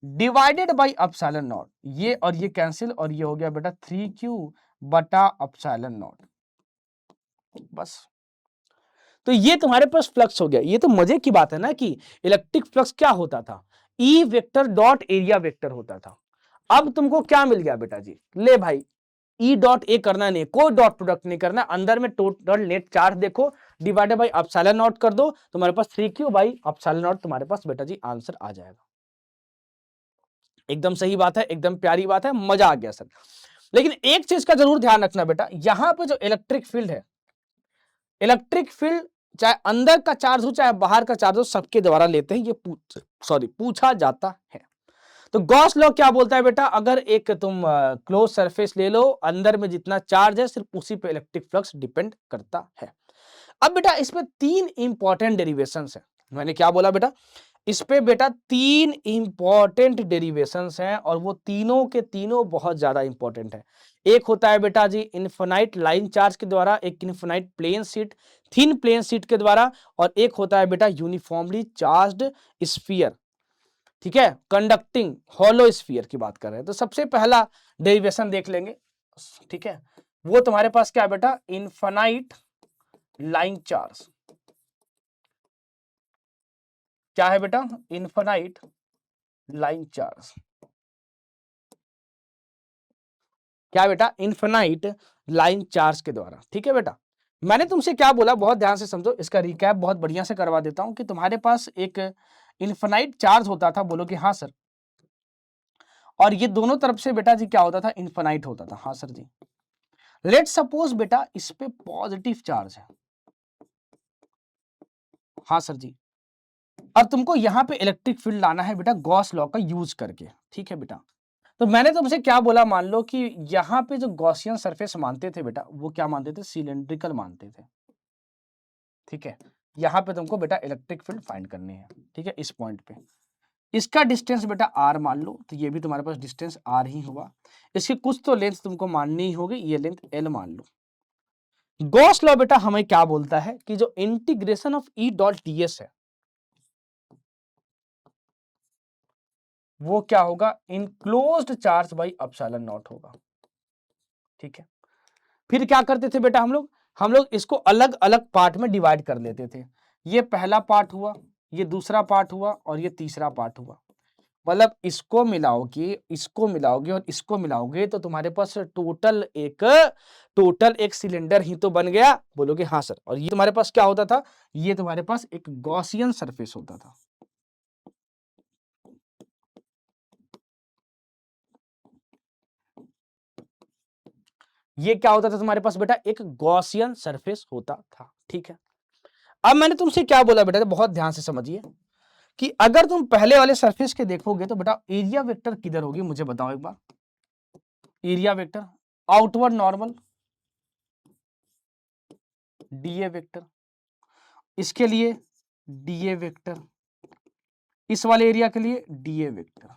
डिवाइडेड बाई एप्सिलॉन नॉट, ये और ये कैंसिल, और ये हो गया बेटा 3q बटा एप्सिलॉन नॉट, बस। तो ये तुम्हारे पास फ्लक्स हो गया। ये तो मजे की बात है ना कि इलेक्ट्रिक फ्लक्स क्या होता था, ई वेक्टर डॉट एरिया वेक्टर होता था। अब तुमको क्या मिल गया बेटा जी, ले भाई ई डॉट ए करना नहीं, कोई डॉट प्रोडक्ट नहीं करना, अंदर में टोटल नेट चार्ज देखो, डिवाइडेड बाई एप्सिलॉन नॉट कर दो, तुम्हारे पास 3q बाई एप्सिलॉन नॉट तुम्हारे पास बेटा जी आंसर आ जाएगा। एकदम सही बात है, एकदम प्यारी बात है, मजा आ गया सर। लेकिन एक चीज का जरूर ध्यान रखना बेटा, यहां पे जो इलेक्ट्रिक फील्ड है, इलेक्ट्रिक फील्ड चाहे अंदर का चार्ज हो चाहे बाहर का चार्ज हो, सबके द्वारा लेते हैं, ये पूछा जाता है। तो गॉस लॉ क्या बोलता है बेटा, अगर एक तुम क्लोज सरफेस ले लो, अंदर में जितना चार्ज है सिर्फ उसी पे इलेक्ट्रिक फ्लक्स डिपेंड करता है। अब बेटा इसमें 3 इंपॉर्टेंट डेरिवेशंस है, मैंने क्या बोला बेटा, इस पे बेटा 3 इंपॉर्टेंट डेरिवेशंस हैं, और वो तीनों के तीनों बहुत ज्यादा इंपॉर्टेंट है। एक होता है बेटा जी इनफिनाइट लाइन चार्ज के द्वारा, एक infinite plane sheet, thin plane sheet के द्वारा, और एक होता है बेटा यूनिफॉर्मली चार्ज्ड स्फीयर, ठीक है, कंडक्टिंग हॉलो स्फीयर की बात कर रहे हैं। तो सबसे पहला डेरिवेशन देख लेंगे, ठीक है, वो तुम्हारे पास क्या है बेटा, इनफिनाइट लाइन चार्ज। क्या है बेटा, इनफिनाइट लाइन चार्ज, क्या बेटा, इनफिनाइट लाइन चार्ज के द्वारा। ठीक है बेटा, मैंने तुमसे क्या बोला, बहुत ध्यान से समझो, इसका रिकैप बहुत बढ़िया से करवा देता हूं, कि तुम्हारे पास एक इनफिनाइट चार्ज होता था, बोलो कि हाँ सर, और ये दोनों तरफ से बेटा जी क्या होता था, इनफिनाइट होता था, हाँ सर जी। लेट सपोज बेटा इस पे पॉजिटिव चार्ज है, हाँ सर जी, अब तुमको यहां पे इलेक्ट्रिक फील्ड लाना है बेटा गॉस लॉ का यूज करके। ठीक है बेटा, तो मैंने तुमसे क्या बोला, मान लो कि यहां पे जो गॉसियन सरफेस मानते थे बेटा, वो क्या मानते थे, सिलेंड्रिकल मानते थे। ठीक है, यहां पे तुमको बेटा इलेक्ट्रिक फील्ड फाइंड करनी है। ठीक है, इस पॉइंट पे इसका डिस्टेंस बेटा आर मान लो, तो ये भी तुम्हारे पास डिस्टेंस आर ही हुआ, इसकी कुछ तो लेंथ तुमको माननी ही होगी, ये लेंथ एल मान लो। गॉस लॉ बेटा हमें क्या बोलता है कि जो integration of E dot ds है, वो क्या होगा, enclosed charge by epsilon not होगा। ठीक है, फिर क्या करते थे बेटा हम लोग इसको अलग अलग पार्ट में डिवाइड कर लेते थे, ये पहला पार्ट हुआ, ये दूसरा पार्ट हुआ, और ये तीसरा पार्ट हुआ। मतलब इसको मिलाओगे और इसको मिलाओगे तो तुम्हारे पास टोटल एक सिलेंडर ही तो बन गया, बोलोगे हाँ सर। और ये तुम्हारे पास क्या होता था, ये तुम्हारे पास एक गॉसियन सरफेस होता था। ये क्या होता था तुम्हारे पास बेटा, एक गॉसियन सरफेस होता था। ठीक है, अब मैंने तुमसे क्या बोला बेटा, बहुत ध्यान से समझिए, कि अगर तुम पहले वाले सरफेस के देखोगे तो बेटा एरिया वेक्टर किधर होगी, मुझे बताओ एक बार। Area vector outward normal d a vector, इसके लिए डीए वेक्टर, इस वाले एरिया के लिए डीए वेक्टर।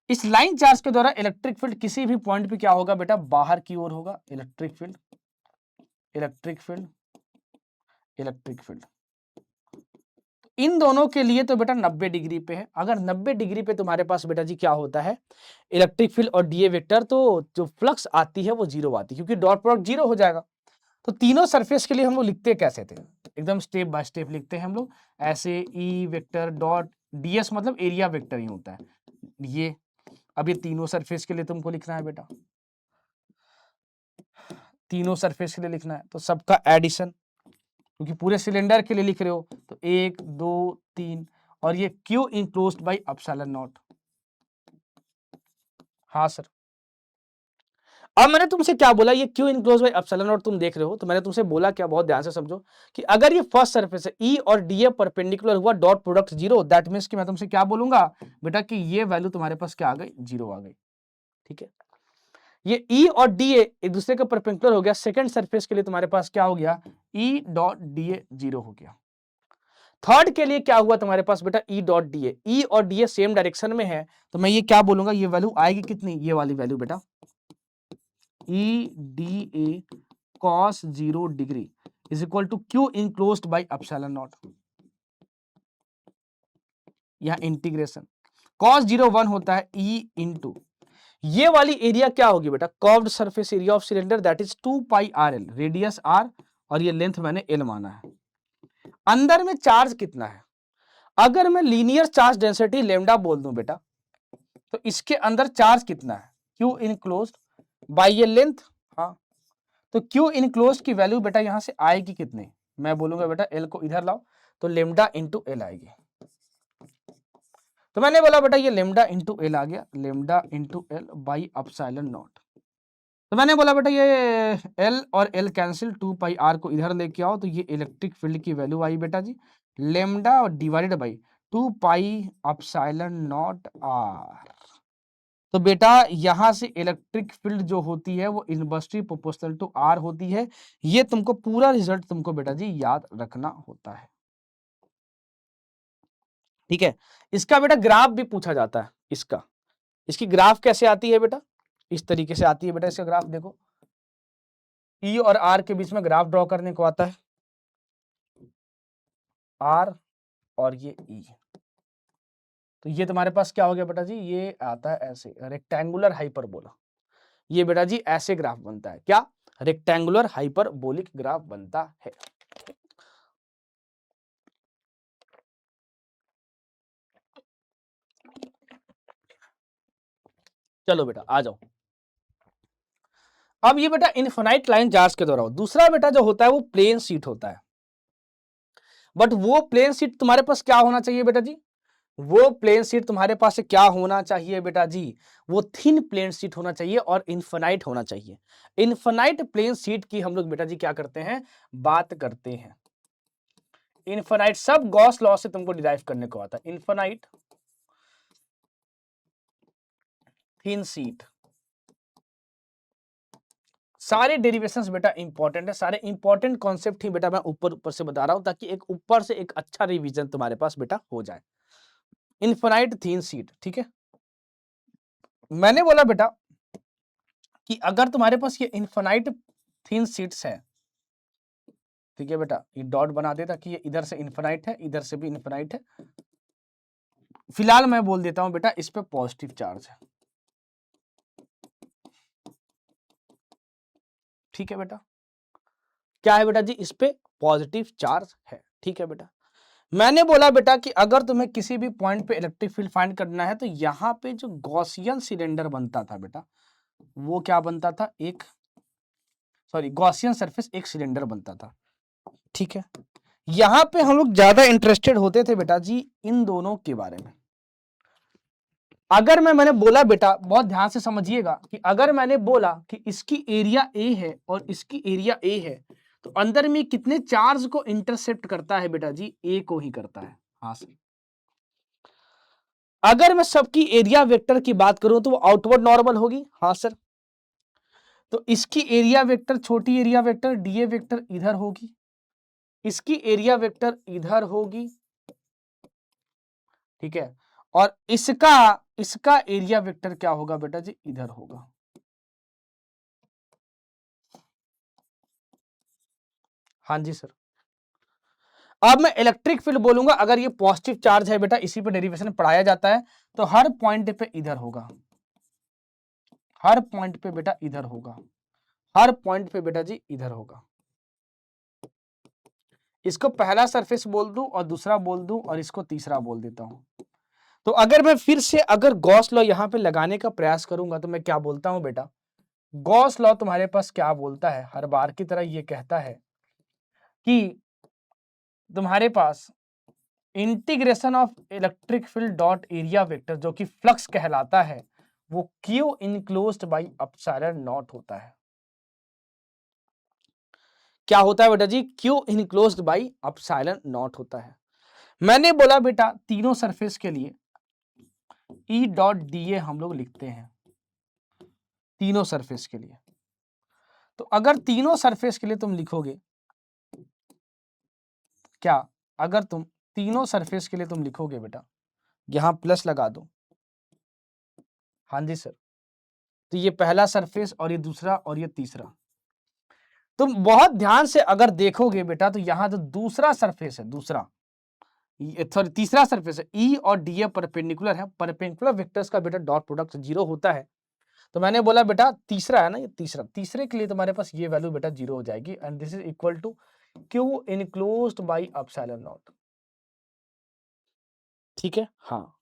इस लाइन चार्ज के द्वारा इलेक्ट्रिक फील्ड किसी भी पॉइंट पे क्या होगा बेटा, बाहर की ओर होगा। Electric field, electric field, electric field, इन दोनों के लिए तो बेटा 90 डिग्री पे है। अगर 90 डिग्री पे तुम्हारे पास बेटा जी क्या होता है, इलेक्ट्रिक फील्ड और डीए वेक्टर, तो जो फ्लक्स आती है वो जीरो आती है, क्योंकि डॉट प्रोडक्ट जीरो हो जाएगा। तो तीनों सरफेस के लिए हम लोग लिखते कैसे थे, एकदम स्टेप बाय स्टेप लिखते हैं हम लोग ऐसे। ई वेक्टर डॉट डीएस मतलब एरिया वेक्टर ही होता है ये। अब ये तीनों सरफेस के लिए तुमको लिखना है बेटा, तीनों सरफेस के लिए लिखना है, तो सबका एडिशन, क्योंकि पूरे सिलेंडर के लिए लिख रहे हो तो 1 2 3, और ये Q enclosed by epsilon not. हाँ सर, अब मैंने तुमसे क्या बोला, ये Q enclose by epsilon not तुम देख रहे हो, तो मैंने तुमसे बोला क्या, बहुत ध्यान से समझो, कि अगर ये फर्स्ट सरफेस है ई और डी ए परपेंडिकुलर हुआ, dot product zero, that means कि मैं तुमसे क्या बोलूंगा बेटा कि ये वैल्यू तुम्हारे पास क्या आ गई, जीरो आ गई। ठीक है, ये ई और डी ए एक दूसरे के परपेंडिकुलर हो गया, सेकंड सरफेस के लिए तुम्हारे पास क्या हो गया, ई डॉट डी ए जीरो हो गया। थर्ड के लिए क्या हुआ तुम्हारे पास बेटा, ई डॉट डी ए, ई और डी ए सेम डायरेक्शन में है, तो मैं ये क्या बोलूंगा, ये वैल्यू आएगी कितनी, ये वाली वैल्यू बेटा, E D A cos 0 degree is equal to Q enclosed by epsilon not. यहां इंटीग्रेशन cos 0 1 होता है ई इंटू ये वाली एरिया क्या होगी बेटा, curved surface area of cylinder, that is 2 pi R L, radius R और ये लेंथ मैंने एल माना है। अंदर में चार्ज कितना है, अगर मैं लीनियर चार्ज डेंसिटी लेमडा बोल दूं बेटा, तो इसके अंदर चार्ज कितना है, क्यू इनक्लोज्ड बाय ये लेंथ। हाँ, तो क्यू इनक्लोज्ड की वैल्यू बेटा यहां से आएगी कितनी, मैं बोलूंगा बेटा एल को इधर लाओ, तो लेमडा इंटू एल आएगी। तो मैंने बोला बेटा ये लेमडा इंटू एल आ गया, lambda into L by epsilon not. तो मैंने बोला बेटा ये एल और एल कैंसिल, 2 पाई आर को इधर लेके आओ, तो ये इलेक्ट्रिक फील्ड की वैल्यू आई बेटा जी, lambda divided by 2 pi epsilon not r. तो बेटा यहां से इलेक्ट्रिक फील्ड जो होती है वो इनवर्सली प्रोपोर्शनल टू आर होती है। ये तुमको पूरा रिजल्ट तुमको बेटा जी याद रखना होता है। ठीक है, इसका बेटा ग्राफ भी पूछा जाता है, इसकी ग्राफ कैसे आती है बेटा, इस तरीके से आती है बेटा। इसका ग्राफ देखो, ई और आर के बीच में ग्राफ ड्रॉ करने को आता है, आर और ये ई, तो ये तुम्हारे पास क्या हो गया बेटा जी, ये आता है ऐसे रेक्टेंगुलर हाइपरबोला। ये बेटा जी ऐसे ग्राफ बनता है, क्या, रेक्टेंगुलर हाइपरबोलिक ग्राफ बनता है। चलो बेटा आ जाओ, अब ये बेटा इनफिनाइट लाइन चार्ज के द्वारा दूसरा बेटा जो होता है वो प्लेन शीट होता है। बट वो प्लेन शीट तुम्हारे पास क्या होना चाहिए बेटा जी, वो प्लेन शीट तुम्हारे पास क्या होना चाहिए बेटा जी, वो थिन प्लेन शीट होना चाहिए और इनफिनाइट होना चाहिए। इनफिनाइट प्लेन शीट की हम लोग बेटा जी क्या करते हैं, बात करते हैं। इनफिनाइट सब गॉस लॉ से तुमको डिराइव करने को आता है, इनफिनाइट थिन शीट। सारे डेरिवेशंस बेटा इंपॉर्टेंट है, सारे इंपॉर्टेंट कॉन्सेप्ट ही बेटा मैं ऊपर ऊपर से बता रहा हूं, ताकि एक ऊपर से एक अच्छा रिवीजन तुम्हारे पास बेटा हो जाए। इनफिनाइट थिन शीट, ठीक है, मैंने बोला बेटा कि अगर तुम्हारे पास ये इनफिनाइट थिन शीट्स है, ठीक है बेटा, ये डॉट बना देता कि ये इधर से इनफिनाइट है, इधर से भी इनफिनाइट है। फिलहाल मैं बोल देता हूं बेटा इस पे पॉजिटिव चार्ज है, ठीक है बेटा, क्या है बेटा जी, इस पे पॉजिटिव चार्ज है। ठीक है बेटा, मैंने बोला बेटा कि अगर तुम्हें किसी भी पॉइंट पे इलेक्ट्रिक फील्ड फाइंड करना है, तो यहां पे जो गॉसियन सिलेंडर बनता था बेटा, वो क्या बनता था, एक गॉसियन सरफेस एक सिलेंडर बनता था। ठीक है, यहां पे हम लोग ज्यादा इंटरेस्टेड होते थे बेटा जी इन दोनों के बारे में। अगर मैंने बोला बेटा, बहुत ध्यान से समझिएगा, कि अगर मैंने बोला कि इसकी एरिया ए है और इसकी एरिया ए है, तो अंदर में कितने चार्ज को इंटरसेप्ट करता है बेटा जी, ए को ही करता है। हाँ सर। अगर मैं सबकी एरिया वेक्टर की बात करूं तो वो आउटवर्ड नॉर्मल होगी। हाँ सर। तो इसकी एरिया वेक्टर, छोटी एरिया वेक्टर डीए वेक्टर इधर होगी, इसकी एरिया वेक्टर इधर होगी, ठीक है। और इसका इसका एरिया वेक्टर क्या होगा बेटा जी, इधर होगा। हाँ जी सर। अब मैं इलेक्ट्रिक फील्ड बोलूंगा, अगर ये पॉजिटिव चार्ज है बेटा, इसी पे डेरिवेशन पढ़ाया जाता है, तो हर पॉइंट पे इधर होगा, हर पॉइंट पे बेटा इधर होगा, हर पॉइंट पे बेटा जी इधर होगा। इसको पहला सरफेस बोल दूं और दूसरा बोल दूं और इसको तीसरा बोल देता हूं। तो अगर मैं फिर से अगर गॉस लॉ यहां पे लगाने का प्रयास करूंगा तो मैं क्या बोलता हूं बेटा, गॉस लॉ तुम्हारे पास क्या बोलता है, हर बार की तरह ये कहता है कि तुम्हारे पास integration of electric field dot area vector, जो कि फ्लक्स कहलाता है, वो q enclosed by epsilon naught होता है। क्या होता है बेटा जी, q enclosed by epsilon naught होता है। मैंने बोला बेटा तीनों सरफेस के लिए ई डॉट डी ए हम लोग लिखते हैं, तीनों सरफेस के लिए। तो अगर तीनों सरफेस के लिए तुम लिखोगे, क्या अगर तुम तीनों सरफेस के लिए तुम लिखोगे बेटा, यहां प्लस लगा दो। हाँ जी सर। तो ये पहला सरफेस और ये दूसरा और ये तीसरा। तुम बहुत ध्यान से अगर देखोगे बेटा तो यहां जो दूसरा सरफेस है, दूसरा सॉरी तीसरा सरफेस है, ई और डी ए परपेंडिकुलर है, परपेंडिकुलर वेक्टर्स का बेटा डॉट प्रोडक्ट 0 होता है। तो मैंने बोला बेटा तीसरा है ना, ये तीसरा, तीसरे के लिए तुम्हारे पास ये वैल्यू बेटा 0 हो जाएगी, and this is equal to Q enclosed by epsilon not. ठीक है। हाँ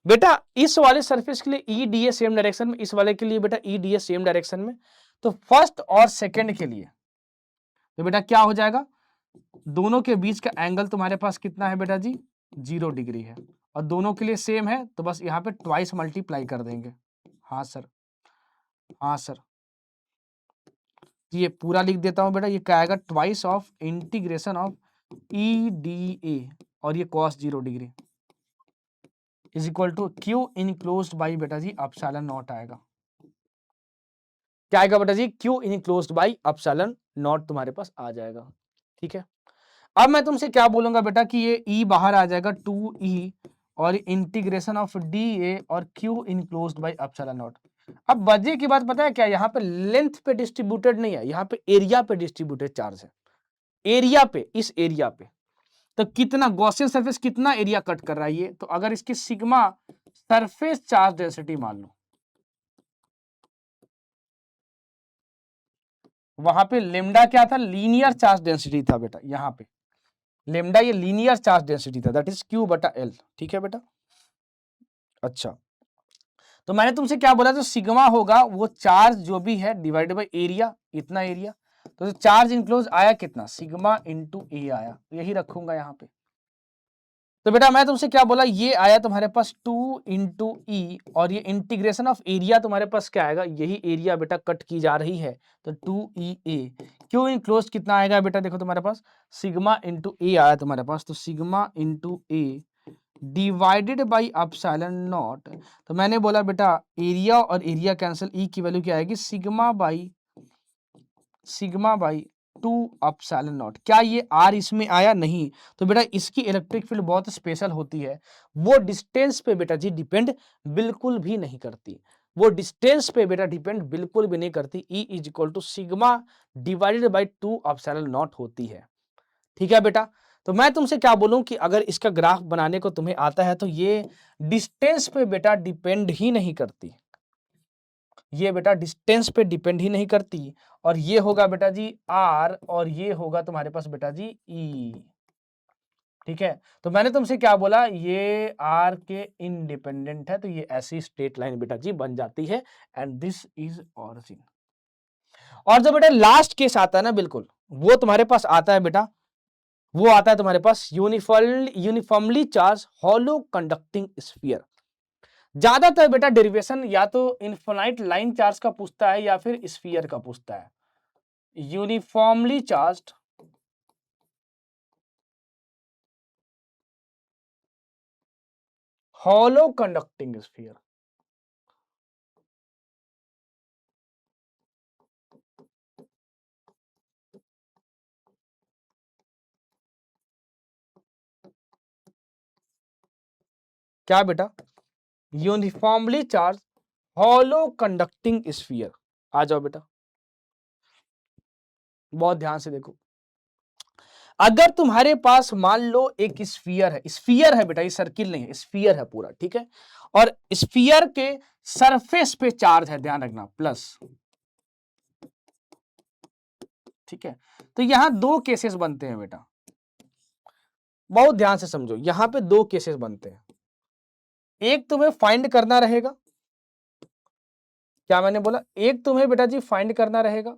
बेटा, इस वाले सरफेस के लिए E D A same direction में, इस वाले के लिए बेटा E D A same direction में। तो फर्स्ट और सेकंड के लिए तो बेटा क्या हो जाएगा, दोनों के बीच का एंगल तुम्हारे पास कितना है बेटा जी, 0 डिग्री है, और दोनों के लिए सेम है, तो बस यहाँ पे ट्वाइस मल्टीप्लाई कर देंगे। हाँ सर। हाँ सर। ये पूरा लिख देता हूं बेटा, ये क्या आएगा, twice of integration of E D a और ये cos 0 degree is equal to Q enclosed by बेटा जी एप्सिलॉन नॉट आएगा। क्या आएगा बेटा जी, q enclosed by epsilon naught तुम्हारे पास आ जाएगा। ठीक है। अब मैं तुमसे क्या बोलूंगा बेटा कि ये ई बाहर आ जाएगा 2e और इंटीग्रेशन ऑफ डी ए और Q enclosed by epsilon not. अब बजे की बात पता है क्या, यहाँ पे लेंथ पे डिस्ट्रीब्यूटेड नहीं है, यहाँ पे एरिया पे डिस्ट्रीब्यूटेड चार्ज है, एरिया पे, इस एरिया पे। तो कितना गॉसियन सरफेस कितना एरिया कट कर रहा है ये, तो अगर इसकी सिग्मा सरफेस चार्ज डेंसिटी मान लो, वहां पे लेमडा क्या था, लीनियर चार्ज डेंसिटी था बेटा, यहाँ पे लेमडा ये लीनियर चार्ज डेंसिटी था, दैट इज क्यू बटा एल। ठीक है बेटा। अच्छा, तो मैंने तुमसे क्या बोला, जो सिग्मा होगा वो चार्ज जो भी है डिवाइडेड बाय एरिया, इतना एरिया। तो चार्ज इनक्लोज आया कितना, सिग्मा इंटू ए आया, तो यही रखूंगा यहाँ पे। तो बेटा मैं तुमसे क्या बोला, ये आया तुम्हारे पास 2 इंटू ई और ये इंटीग्रेशन ऑफ एरिया तुम्हारे पास क्या आएगा, यही एरिया बेटा कट की जा रही है, तो 2e ए। क्यों इनक्लोज कितना आएगा बेटा, देखो तुम्हारे पास सिग्मा इंटू ए आया तुम्हारे पास, तो sigma into A divided by epsilon not. तो मैंने बोला बेटा एरिया और एरिया कैंसिल, ई की वैल्यू क्या आएगी, सिग्मा बाई 2 एप्सिलॉन नॉट। क्या ये आर इसमें आया, नहीं। तो बेटा इसकी इलेक्ट्रिक फील्ड बहुत स्पेशल होती है, वो डिस्टेंस पे बेटा जी डिपेंड बिल्कुल भी नहीं करती, वो डिस्टेंस पे बेटा डिपेंड बिल्कुल भी नहीं करती। E is equal to sigma divided by 2 epsilon not होती है। ठीक है बेटा। तो मैं तुमसे क्या बोलूं कि अगर इसका ग्राफ बनाने को तुम्हें आता है तो ये डिस्टेंस पे बेटा डिपेंड ही नहीं करती, ये बेटा डिस्टेंस पे डिपेंड ही नहीं करती, और ये होगा बेटा जी आर और ये होगा तुम्हारे पास बेटा जी ई। ठीक है। तो मैंने तुमसे क्या बोला, ये आर के इंडिपेंडेंट है, तो ये ऐसी स्ट्रेट लाइन बेटा जी बन जाती है, एंड दिस इज ऑरिजिन। और जो बेटा लास्ट केस आता है ना, बिल्कुल वो तुम्हारे पास आता है बेटा, वो आता है तुम्हारे पास uniformly charge hollow conducting sphere. ज्यादातर बेटा डेरिवेशन या तो इनफाइनाइट लाइन चार्ज का पूछता है या फिर स्फीयर का पूछता है। Uniformly charged hollow conducting sphere. क्या बेटा? Uniformly charge hollow conducting sphere. आ जाओ बेटा, बहुत ध्यान से देखो। अगर तुम्हारे पास मान लो एक स्फीयर है बेटा, ये सर्किल नहीं है, स्फीयर है पूरा, ठीक है, और स्फीयर के सरफेस पे चार्ज है, ध्यान रखना, प्लस, ठीक है। तो यहां दो केसेस बनते हैं बेटा, बहुत ध्यान से समझो, यहां पे दो केसेस बनते हैं। एक तुम्हें फाइंड करना रहेगा, क्या मैंने बोला, एक तुम्हें बेटा जी फाइंड करना रहेगा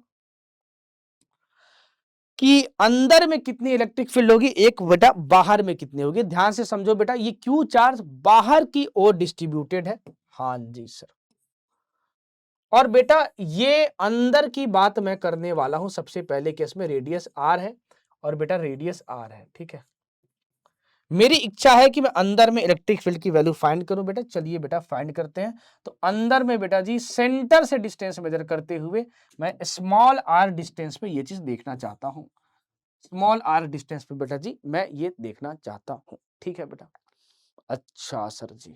कि अंदर में कितनी इलेक्ट्रिक फील्ड होगी, एक बेटा बाहर में कितनी होगी। ध्यान से समझो बेटा, ये क्यू चार्ज बाहर की ओर डिस्ट्रीब्यूटेड है, हाँ जी सर। और बेटा ये अंदर की बात मैं करने वाला हूं, सबसे पहले केस में रेडियस आर है, और बेटा रेडियस आर है, ठीक है। मेरी इच्छा है कि मैं अंदर में इलेक्ट्रिक फील्ड की वैल्यू फाइंड करूं बेटा, चलिए बेटा फाइंड करते हैं। तो अंदर में बेटा जी सेंटर से डिस्टेंस मेजर करते हुए मैं स्मॉल आर डिस्टेंस पे ये चीज देखना चाहता हूं, स्मॉल आर डिस्टेंस पे बेटा जी मैं ये देखना चाहता हूं, ठीक है बेटा। अच्छा सर जी,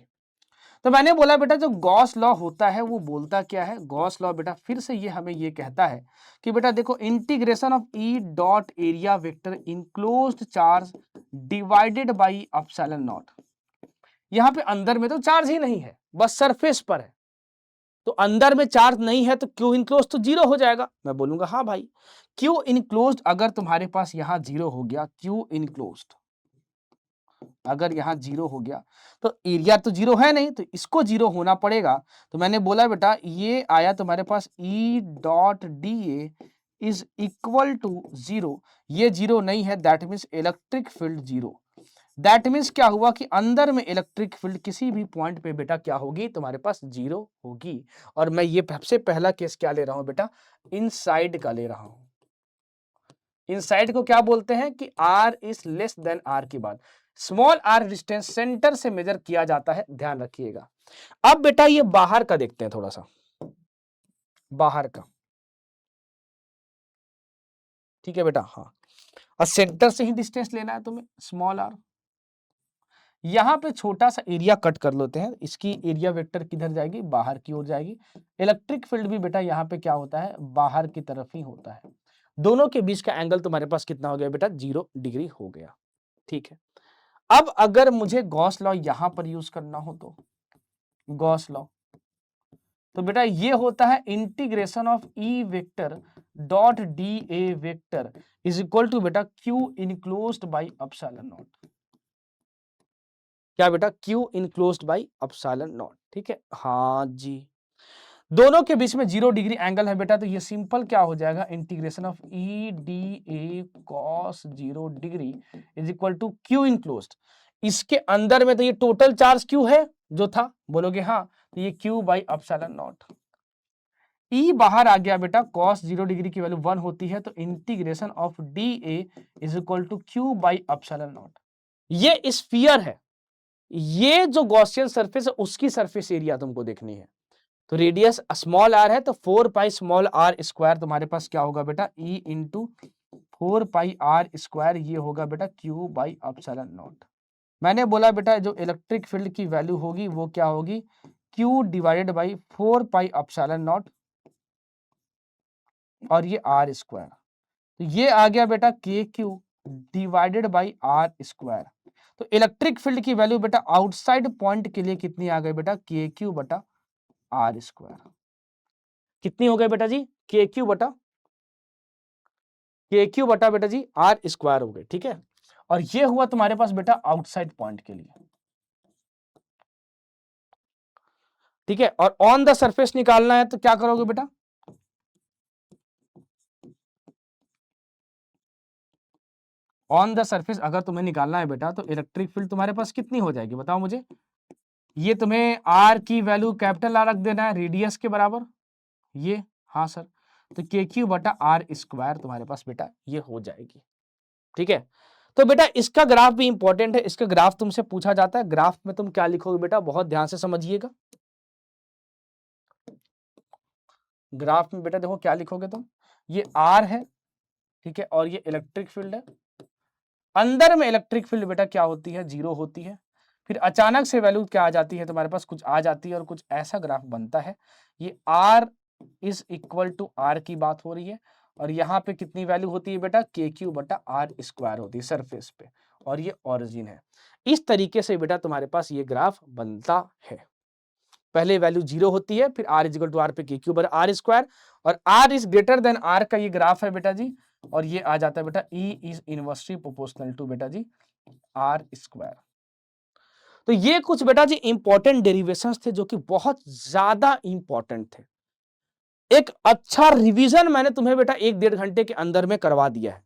तो मैंने बोला बेटा जो गॉस लॉ होता है वो बोलता क्या है, गॉस लॉ बेटा फिर से ये हमें ये कहता है कि बेटा देखो, integration of E dot area vector enclosed charge divided by epsilon not. यहां पे अंदर में तो चार्ज ही नहीं है, बस सरफेस पर है, तो अंदर में चार्ज नहीं है तो क्यू इनक्लोज तो जीरो हो जाएगा। मैं बोलूंगा हाँ भाई, क्यू इनक्लोज्ड अगर तुम्हारे पास यहां जीरो हो गया, क्यू इनक्लोज्ड अगर यहां जीरो हो गया, तो एरिया तो जीरो है नहीं, तो इसको जीरो होना पड़ेगा। तो मैंने बोला बेटा ये आया तुम्हारे पास e dot d A is equal to zero, ये जीरो नहीं है, that means electric field zero. That means क्या हुआ कि अंदर में इलेक्ट्रिक फील्ड किसी भी पॉइंट पे बेटा क्या होगी, तुम्हारे पास जीरो होगी। और मैं ये सबसे पहला केस क्या ले रहा हूं बेटा, इनसाइड का ले रहा हूं। इनसाइड को क्या बोलते हैं कि are is less than R की बात, स्मॉल आर डिस्टेंस सेंटर से मेजर किया जाता है, ध्यान रखिएगा। अब बेटा ये बाहर का देखते हैं थोड़ा सा, बाहर का, ठीक है बेटा, हाँ। और सेंटर से ही डिस्टेंस लेना है तुम्हें, स्मॉल आर। यहां पे छोटा सा एरिया कट कर लेते हैं, इसकी एरिया वेक्टर किधर जाएगी, बाहर की ओर जाएगी। इलेक्ट्रिक फील्ड भी बेटा यहाँ पे क्या होता है, बाहर की तरफ ही होता है। दोनों के बीच का एंगल तुम्हारे पास कितना हो गया बेटा, 0 डिग्री हो गया, ठीक है। अब अगर मुझे गॉस लॉ यहां पर यूज करना हो तो गॉस लॉ, तो बेटा ये होता है integration of e vector dot d a vector is equal to बेटा q enclosed by epsilon naught. क्या बेटा, q enclosed by epsilon not, ठीक है, हाँ जी। दोनों के बीच में 0 डिग्री एंगल है बेटा, तो ये सिंपल क्या हो जाएगा, integration of E D A cos 0 degree is equal to Q enclosed. इसके अंदर में तो ये टोटल चार्ज क्यू है जो था, बोलोगे हाँ, तो ये क्यू बाई एप्सिलॉन नॉट। ई बाहर आ गया बेटा, कॉस 0 डिग्री की वैल्यू 1 होती है, तो integration of D A is equal to Q by epsilon not. ये स्फीयर है, ये जो गॉसियन सरफेस है उसकी सरफेस एरिया तुमको देखनी है। तो रेडियस स्मॉल आर है, तो 4 पाई स्मॉल आर स्क्वायर तुम्हारे पास क्या होगा बेटा, E into 4 pi R square, ये होगा बेटा क्यू बाई एप्सिलॉन नॉट। मैंने बोला बेटा जो इलेक्ट्रिक फील्ड की वैल्यू होगी वो क्या होगी, Q divided by 4 pi epsilon not, और ये आर स्क्वायर, तो ये आ गया बेटा K Q divided by R square. तो इलेक्ट्रिक फील्ड की वैल्यू बेटा आउटसाइड पॉइंट के लिए कितनी आ गई बेटा, के क्यू बटा आर स्क्वायर। कितनी हो गई बेटा जी, के क्यू बटा बेटा जी आर स्क्वायर हो गए, ठीक है। और ये हुआ तुम्हारे पास बेटा आउटसाइड पॉइंट के लिए, ठीक है। और ऑन द सरफेस निकालना है तो क्या करोगे बेटा, ऑन द सरफेस अगर तुम्हें निकालना है बेटा, तो इलेक्ट्रिक फील्ड तुम्हारे पास कितनी हो जाएगी बताओ मुझे। ये तुम्हें आर की वैल्यू कैपिटल आर रख देना है, रेडियस के बराबर, ये, हाँ सर। तो के क्यू बटा आर स्क्वायर तुम्हारे पास बेटा ये हो जाएगी, ठीक है। तो बेटा इसका ग्राफ भी इंपॉर्टेंट है, इसका ग्राफ तुमसे पूछा जाता है। ग्राफ में तुम क्या लिखोगे बेटा, बहुत ध्यान से समझिएगा। ग्राफ में बेटा देखो क्या लिखोगे तुम, ये आर है, ठीक है, और ये इलेक्ट्रिक फील्ड है। अंदर में इलेक्ट्रिक फील्ड बेटा क्या होती है, 0 होती है। फिर अचानक से वैल्यू क्या आ जाती है तुम्हारे पास, कुछ आ जाती है और कुछ ऐसा ग्राफ बनता है। ये R is equal to R की बात हो रही है, और यहाँ पे कितनी वैल्यू होती है बेटा, के क्यू बटा आर स्क्वायर होती है सरफेस पे, और ये ओरिजिन है। इस तरीके से बेटा तुम्हारे पास ये ग्राफ बनता है। पहले वैल्यू 0 होती है, फिर आर इजिकल टू आर पे के क्यू बटा आर स्क्वायर, और R is greater than R का ये ग्राफ है बेटा जी, और ये आ जाता है बेटा E is inversely proportional to बेटा जी आर स्क्वायर। तो ये कुछ बेटा जी इंपॉर्टेंट डेरिवेशंस थे जो कि बहुत ज्यादा इंपॉर्टेंट थे। एक अच्छा रिवीजन मैंने तुम्हें बेटा 1-1.5 घंटे के अंदर में करवा दिया है।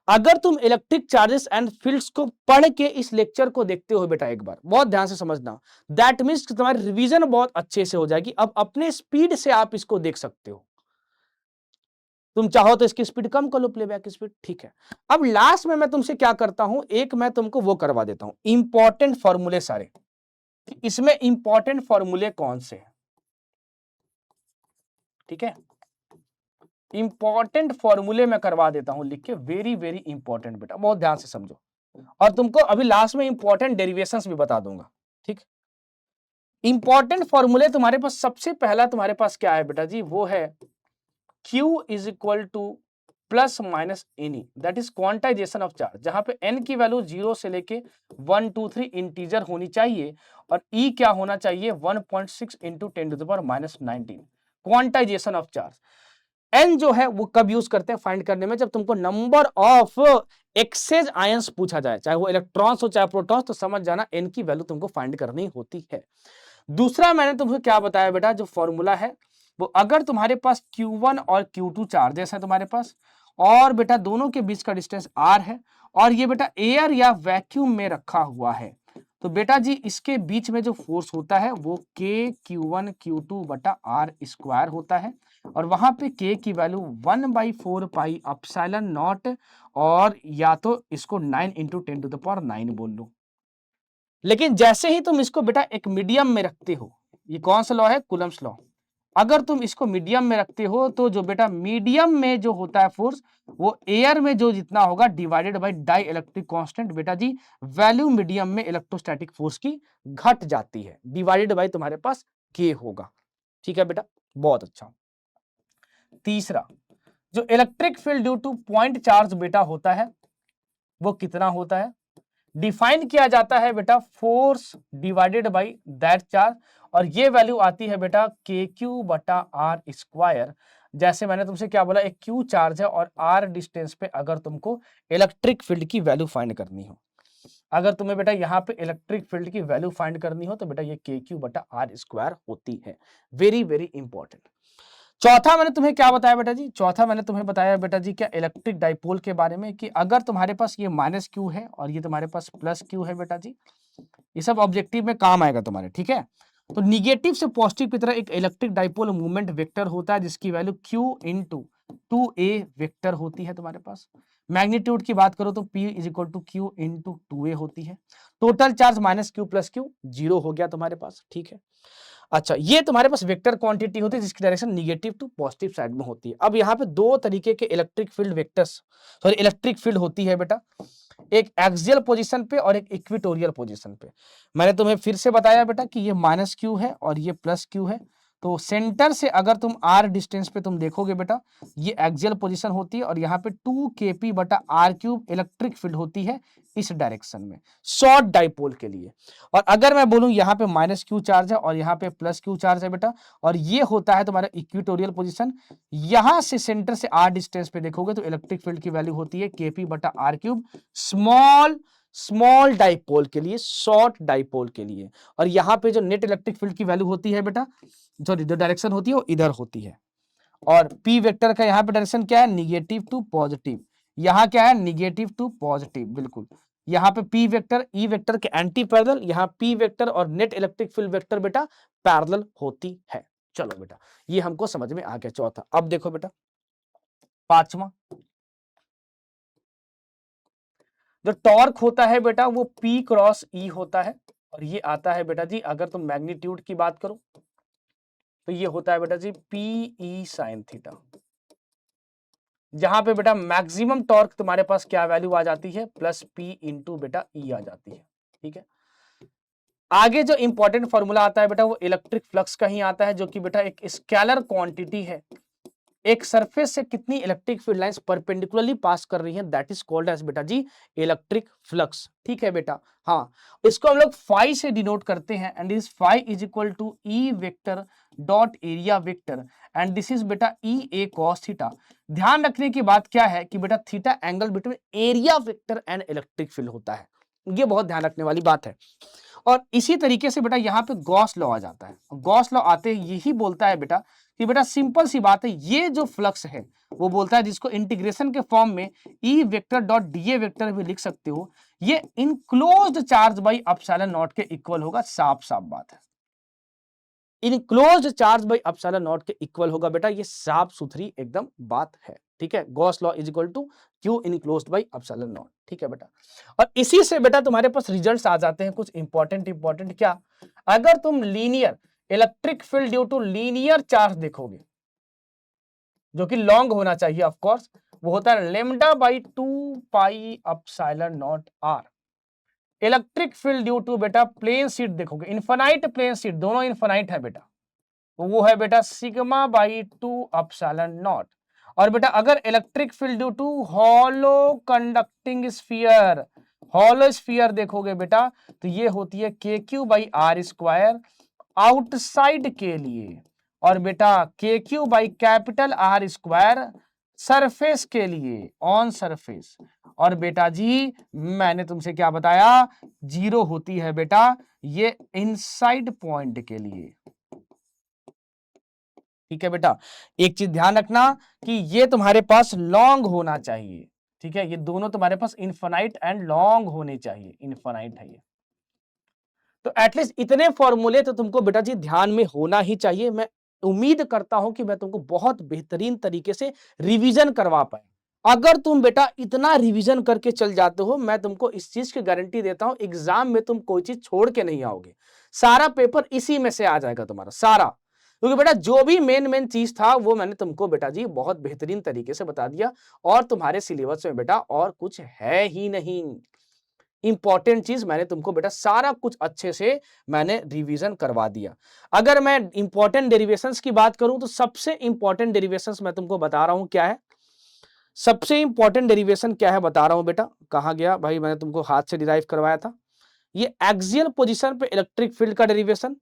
अगर तुम इलेक्ट्रिक चार्जेस एंड फील्ड्स को पढ़ के इस लेक्चर को देखते हो बेटा, एक बार बहुत ध्यान से समझना, दैट मीन्स तुम्हारी रिवीजन बहुत अच्छे से हो जाएगी। अब अपने स्पीड से आप इसको देख सकते हो। तुम चाहो तो इसकी स्पीड कम कर लो, प्लेबैक स्पीड, ठीक है। अब लास्ट में मैं तुमसे क्या करता हूं, एक मैं तुमको वो करवा देता हूं, इंपॉर्टेंट फॉर्मूले सारे। इसमें इंपॉर्टेंट फॉर्मूले कौन से हैं, ठीक है। इंपॉर्टेंट फॉर्मूले मैं करवा देता हूं लिख के, वेरी वेरी इंपॉर्टेंट बेटा, बहुत ध्यान से समझो। और तुमको अभी लास्ट में इंपॉर्टेंट डेरिवेशंस भी बता दूंगा, ठीक। इंपॉर्टेंट फॉर्मूले तुम्हारे पास सबसे पहला तुम्हारे पास क्या है बेटा जी, वो है Q is equal to plus minus N E, that is quantization of charge, जहां पे n की वैल्यू 0 से लेके 1 2 3 इंटीजर होनी चाहिए, और E क्या होना चाहिए 1.6 into 10⁻⁻19, quantization of charge. n जो है वो कब यूज करते हैं फाइंड करने में, जब तुमको नंबर ऑफ एक्सेज आयंस पूछा जाए, चाहे वो इलेक्ट्रॉन्स हो चाहे प्रोटॉन्स, तो समझ जाना n की वैल्यू तुमको फाइंड करनी होती है। दूसरा मैंने तुमको क्या बताया बेटा, जो फॉर्मूला है वो, अगर तुम्हारे पास Q1 और Q2 चार्जेस है तुम्हारे पास, और बेटा दोनों के बीच का डिस्टेंस r है, और ये बेटा एयर या वैक्यूम में रखा हुआ है, तो बेटा जी इसके बीच में जो फोर्स होता है वो K Q1 Q2 बटा आर स्क्वायर होता है, और वहां पे K की वैल्यू 1/4 पाई अपसाइलन नॉट, और या तो इसको 9 इंटू 10⁻9 बोल लो। लेकिन जैसे ही तुम इसको बेटा एक मीडियम में रखते हो, ये कौन सा लॉ है, कूलम्स लॉ, अगर तुम इसको मीडियम में रखते हो तो जो बेटा मीडियम में जो होता है फोर्स, वो एयर में जो जितना होगा divided by dielectric constant, बेटा जी वैल्यू मीडियम में इलेक्ट्रोस्टैटिक फोर्स की घट जाती है, डिवाइडेड बाय तुम्हारे पास के होगा, ठीक है बेटा, बहुत अच्छा। तीसरा, जो electric field due two point charge बेटा होता है वो कितना होता है, डिफाइन किया जाता है बेटा force divided by that charge, और ये वैल्यू आती है बेटा के क्यू बटा आर स्क्वायर। जैसे मैंने तुमसे क्या बोला, एक क्यू चार्ज है और आर डिस्टेंस पे अगर तुमको इलेक्ट्रिक फील्ड की वैल्यू फाइंड करनी हो, अगर तुम्हें बेटा यहाँ पे इलेक्ट्रिक फील्ड की वैल्यू फाइंड करनी हो तो बेटा ये के क्यू बटा आर स्क्वायर होती है, वेरी वेरी इंपॉर्टेंट। चौथा मैंने तुम्हें क्या बताया बेटा जी, चौथा मैंने तुम्हें बताया बेटा जी क्या, इलेक्ट्रिक डाइपोल के बारे में, कि अगर तुम्हारे पास ये माइनस क्यू है और ये तुम्हारे पास प्लस क्यू है बेटा जी, ये सब ऑब्जेक्टिव में काम आएगा तुम्हारे, ठीक है। तो निगेटिव से पॉजिटिव की तरह एक इलेक्ट्रिक डाइपोल मूवमेंट वेक्टर होता है जिसकी value Q into 2a vector होती है तुम्हारे पास। मैग्नीट्यूड की बात करो तो P is equal to Q into 2a होती है। Total charge minus Q plus Q, 0 हो गया तुम्हारे पास, ठीक है। अच्छा, ये तुम्हारे पास वेक्टर क्वांटिटी होती है जिसकी direction negative to positive side में होती है। अब यहाँ पे दो तरीके के electric field vectors, sorry electric field होती है बेटा, एक एक्सियल पोजीशन पे और एक इक्वेटोरियल पोजीशन पे। मैंने तुम्हें फिर से बताया बेटा कि ये माइनस क्यू है और ये प्लस क्यू है, तो सेंटर से अगर तुम आर डिस्टेंस पे तुम देखोगे बेटा, ये एक्सियल पोजीशन होती है, और यहाँ पे 2kp बटा आर क्यूब इलेक्ट्रिक फील्ड होती है इस डायरेक्शन में, शॉर्ट डाइपोल के लिए। और अगर मैं बोलूं यहाँ पे माइनस क्यू चार्ज है और यहाँ पे प्लस क्यू चार्ज है बेटा, और ये होता है तुम्हारा इक्वेटोरियल पोजीशन, यहां से सेंटर से आर डिस्टेंस पे देखोगे तो इलेक्ट्रिक फील्ड की वैल्यू होती है केपी बटा R cube, small small dipole के लिए, शॉर्ट डाइपोल के लिए। और यहाँ पे जो नेट इलेक्ट्रिक फील्ड की वैल्यू होती है बेटा, जो डायरेक्शन होती है वो इधर होती है। और पी वेक्टर का यहाँ पे डायरेक्शन क्या है, निगेटिव टू पॉजिटिव, यहाँ क्या है निगेटिव टू पॉजिटिव, बिल्कुल। यहाँ पे पी वेक्टर ई वेक्टर के एंटी पैरेलल, यहाँ पी वेक्टर और नेट इलेक्ट्रिक फील्ड वेक्टर बेटा पैरेलल होती है। चलो बेटा ये हमको समझ में आ गया चौथा। अब देखो बेटा पांचवा, जो टॉर्क होता है बेटा वो P क्रॉस E होता है, और ये आता है बेटा जी, अगर तुम मैग्नीट्यूड की बात करो तो ये होता है बेटा जी PE साइन थीटा, जहां पे बेटा मैक्सिमम टॉर्क तुम्हारे पास क्या वैल्यू आ जाती है, प्लस P इंटू बेटा E आ जाती है। ठीक है, आगे जो इंपॉर्टेंट फॉर्मूला आता है बेटा वो इलेक्ट्रिक फ्लक्स का ही आता है, जो कि बेटा एक स्केलर क्वांटिटी है, एक सरफेस से कितनी इलेक्ट्रिक फील्ड लाइंस परपेंडिकुलरली पास कर रही हैं, दैट इज कॉल्ड एज बेटा जी इलेक्ट्रिक फ्लक्स। ठीक है बेटा, हाँ, इसको हम लोग फाई से डिनोट करते हैं, and this phi is equal to E vector dot area vector, and this is बेटा ई ए कॉस थीटा। ध्यान रखने की बात क्या है कि बेटा theta angle between area vector and electric field होता है, ये बहुत ध्यान रखने वाली बात है। और इसी तरीके से बेटा यहाँ पे गॉस लॉ आ जाता है। गॉस लॉ आते ही यही बोलता है बेटा कि बेटा सिंपल सी बात है, ये जो फ्लक्स है वो बोलता है, जिसको इंटीग्रेशन के फॉर्म में ई vector dot d a vector भी लिख सकते हो, ये enclosed charge by epsilon not के इक्वल होगा। साफ साफ बात है, enclosed charge by epsilon not के इक्वल होगा बेटा, ये साफ सुथरी एकदम बात है। ठीक है, Gauss law is equal to Q enclosed by epsilon not. ठीक है बेटा, और इसी से बेटा तुम्हारे पास रिजल्ट्स आ जाते हैं कुछ इंपॉर्टेंट क्या, अगर तुम linear electric field due to linear charge देखोगे, जो कि लॉन्ग होना चाहिए ऑफ कोर्स, वो होता है lambda by 2 pi epsilon not R. Electric field due to बेटा प्लेन शीट देखोगे, इनफाइनाइट प्लेन शीट, दोनों इनफाइनाइट है बेटा, वो है बेटा सिग्मा बाई 2 एप्सिलॉन नॉट। और बेटा अगर electric field due to hollow conducting sphere, hollow sphere देखोगे बेटा, तो ये होती है K Q by R square outside के लिए, और बेटा K Q by capital R square surface के लिए, ऑन सरफेस। और बेटा जी मैंने तुमसे क्या बताया, जीरो होती है बेटा ये इनसाइड पॉइंट के लिए। ठीक है बेटा, एक चीज ध्यान रखना कि ये तुम्हारे पास लॉन्ग होना चाहिए। ठीक है, ये दोनों तुम्हारे पास इनफाइनाइट एंड लॉन्ग होने चाहिए, इनफाइनाइट है ये। तो एटलीस्ट इतने फॉर्मूले तो तुमको बेटा जी ध्यान में होना ही चाहिए। मैं उम्मीद करता हूं कि मैं तुमको बहुत बेहतरीन तरीके से रिवीजन करवा पाए। अगर तुम बेटा इतना रिवीजन करके चल जाते हो, मैं तुमको इस चीज की गारंटी देता हूं, एग्जाम में तुम कोई चीज छोड़ के नहीं आओगे, सारा पेपर इसी में से आ जाएगा तुम्हारा सारा। क्योंकि बेटा जो भी मेन चीज था वो मैंने तुमको बेटा जी बहुत बेहतरीन तरीके से बता दिया, और तुम्हारे सिलेबस में बेटा और कुछ है ही नहीं। इंपॉर्टेंट चीज मैंने तुमको बेटा सारा कुछ अच्छे से मैंने रिवीजन करवा दिया। अगर मैं इंपॉर्टेंट डेरिवेशंस की बात करूं तो सबसे इंपॉर्टेंट डेरिवेशंस मैं तुमको बता रहा हूं क्या है, सबसे इंपॉर्टेंट डेरिवेशन क्या है बता रहा हूं बेटा। कहां गया भाई, मैंने तुमको हाथ से डिराइव करवाया था, ये एक्सियल पोजीशन पे इलेक्ट्रिक फील्ड का डेरिवेशन,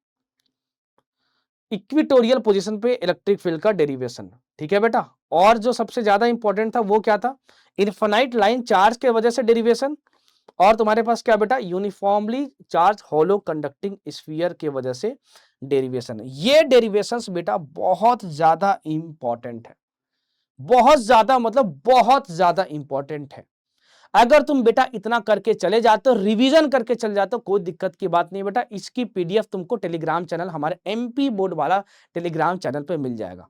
इक्विटोरियल पोजीशन पे इलेक्ट्रिक फील्ड का डेरिवेशन। ठीक है बेटा, और जो सबसे ज्यादा इंपॉर्टेंट था वो क्या था, इनफाइनाइट लाइन चार्ज के वजह से डेरिवेशन, और तुम्हारे पास क्या बेटा यूनिफॉर्मली चार्ज होलो कंडक्टिंग स्फीयर के वजह से डेरिवेशन। ये डेरिवेशंस बेटा बहुत ज्यादा इंपॉर्टेंट है, बहुत ज्यादा मतलब बहुत ज्यादा इंपॉर्टेंट है। अगर तुम बेटा इतना करके चले जाते हो, रिवीजन करके चले जाते हो, कोई दिक्कत की बात नहीं बेटा, इसकी पीडीएफ तुमको टेलीग्राम चैनल हमारे एमपी बोर्ड वाला टेलीग्राम चैनल पे मिल जाएगा।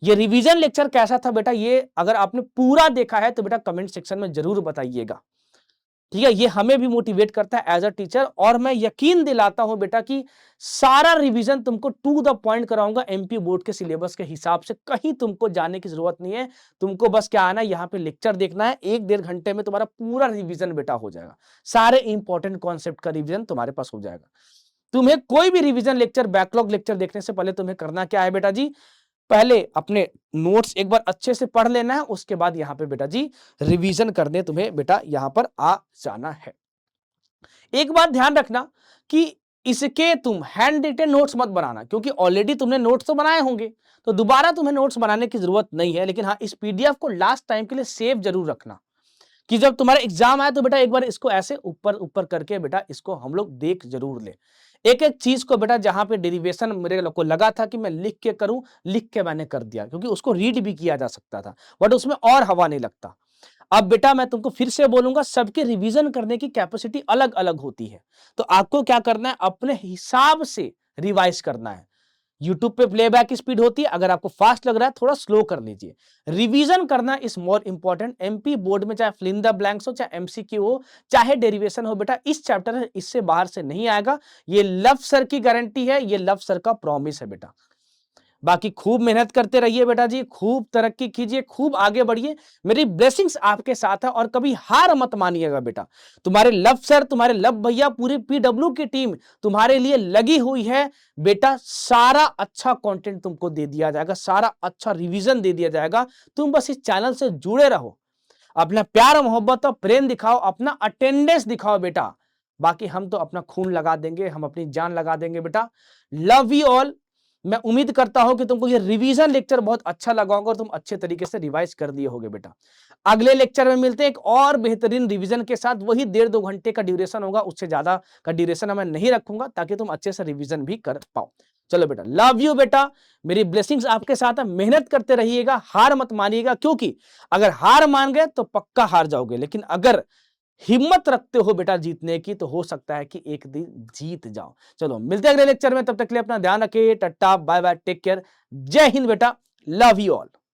ये रिवीजन लेक्चर कैसा था बेटा, ये अगर आपने पूरा देखा है तो बेटा कमेंट सेक्शन में जरूर बताइएगा। ठीक है, ये हमें भी मोटिवेट करता है एज अ टीचर, और मैं यकीन दिलाता हूं बेटा कि सारा रिवीजन तुमको टू द पॉइंट कराऊंगा एमपी बोर्ड के सिलेबस के हिसाब से, कहीं तुमको जाने की जरूरत नहीं है। तुमको बस क्या आना है, यहाँ पे लेक्चर देखना है, 1-1.5 घंटे में तुम्हारा पूरा रिवीजन बेटा हो जाएगा, सारे इंपॉर्टेंट कॉन्सेप्ट का रिवीजन तुम्हारे पास हो जाएगा। तुम्हें कोई भी रिवीजन लेक्चर, बैकलॉग लेक्चर देखने से पहले तुम्हें करना क्या है बेटा जी, पहले अपने नोट्स एक बार अच्छे से पढ़ लेना है, उसके बाद यहाँ पे बेटा जी रिवीजन करने तुम्हें बेटा यहाँ पर आ जाना है। एक बात ध्यान रखना कि इसके तुम हैंड रिटन नोट्स मत बनाना, क्योंकि ऑलरेडी तुमने नोट्स तो बनाए होंगे, तो दोबारा तुम्हें नोट्स बनाने की जरूरत नहीं है। लेकिन हाँ, इस पीडीएफ को लास्ट टाइम के लिए सेव जरूर रखना, कि जब तुम्हारा एग्जाम आए तो बेटा एक बार इसको ऐसे ऊपर ऊपर करके बेटा इसको हम लोग देख जरूर ले। एक एक चीज को बेटा, जहां पे डेरिवेशन मेरे को लगा था कि मैं लिख के करूं, लिख के मैंने कर दिया, क्योंकि उसको रीड भी किया जा सकता था, बट उसमें और हवा नहीं लगता। अब बेटा मैं तुमको फिर से बोलूंगा, सबके रिवीजन करने की कैपेसिटी अलग अलग होती है, तो आपको क्या करना है, अपने हिसाब से रिवाइज करना है। यूट्यूब पे प्लेबैक की स्पीड होती है, अगर आपको फास्ट लग रहा है थोड़ा स्लो कर लीजिए। रिवीजन करना is more important. MP board में चाहे फिल इन द ब्लैंक्स हो, चाहे एमसीक्यू हो, चाहे डेरिवेशन हो, बेटा इस चैप्टर है, इससे बाहर से नहीं आएगा। ये लव सर की गारंटी है, ये लव सर का प्रॉमिस है बेटा। बाकी खूब मेहनत करते रहिए बेटा जी, खूब तरक्की कीजिए, खूब आगे बढ़िए। मेरी ब्लेसिंग्स आपके साथ है और कभी हार मत मानिएगा बेटा। तुम्हारे लव सर, तुम्हारे लव भैया, पूरी पीडब्ल्यू की टीम तुम्हारे लिए लगी हुई है बेटा। सारा अच्छा कंटेंट तुमको दे दिया जाएगा, सारा अच्छा रिवीजन दे दिया जाएगा। तुम बस इस चैनल से जुड़े रहो, अपना प्यार मोहब्बत और प्रेम दिखाओ, अपना अटेंडेंस दिखाओ बेटा। बाकी हम तो अपना खून लगा देंगे, हम अपनी जान लगा देंगे बेटा। Love you all. मैं उम्मीद करता हूं कि तुमको ये रिवीजन लेक्चर बहुत अच्छा लगा होगा और तुम अच्छे तरीके से रिवाइज कर दिए होगे बेटा। अगले लेक्चर में मिलते हैं एक और बेहतरीन रिवीजन के साथ। वही 1.5-2 घंटे का ड्यूरेशन होगा, उससे ज्यादा का ड्यूरेशन मैं नहीं रखूंगा ताकि तुम अच्छे से रिवीजन भी कर पाओ। चलो बेटा, लव यू बेटा, मेरी ब्लेसिंग्स आपके साथ है। मेहनत करते रहिएगा, हार मत मानिएगा, क्योंकि अगर हार मान गए तो पक्का हार जाओगे, लेकिन अगर हिम्मत रखते हो बेटा जीतने की तो हो सकता है कि एक दिन जीत जाओ। चलो मिलते हैं अगले लेक्चर में, तब तक के लिए अपना ध्यान रखिए। Tata bye bye, take care, Jai Hind बेटा, लव यू ऑल।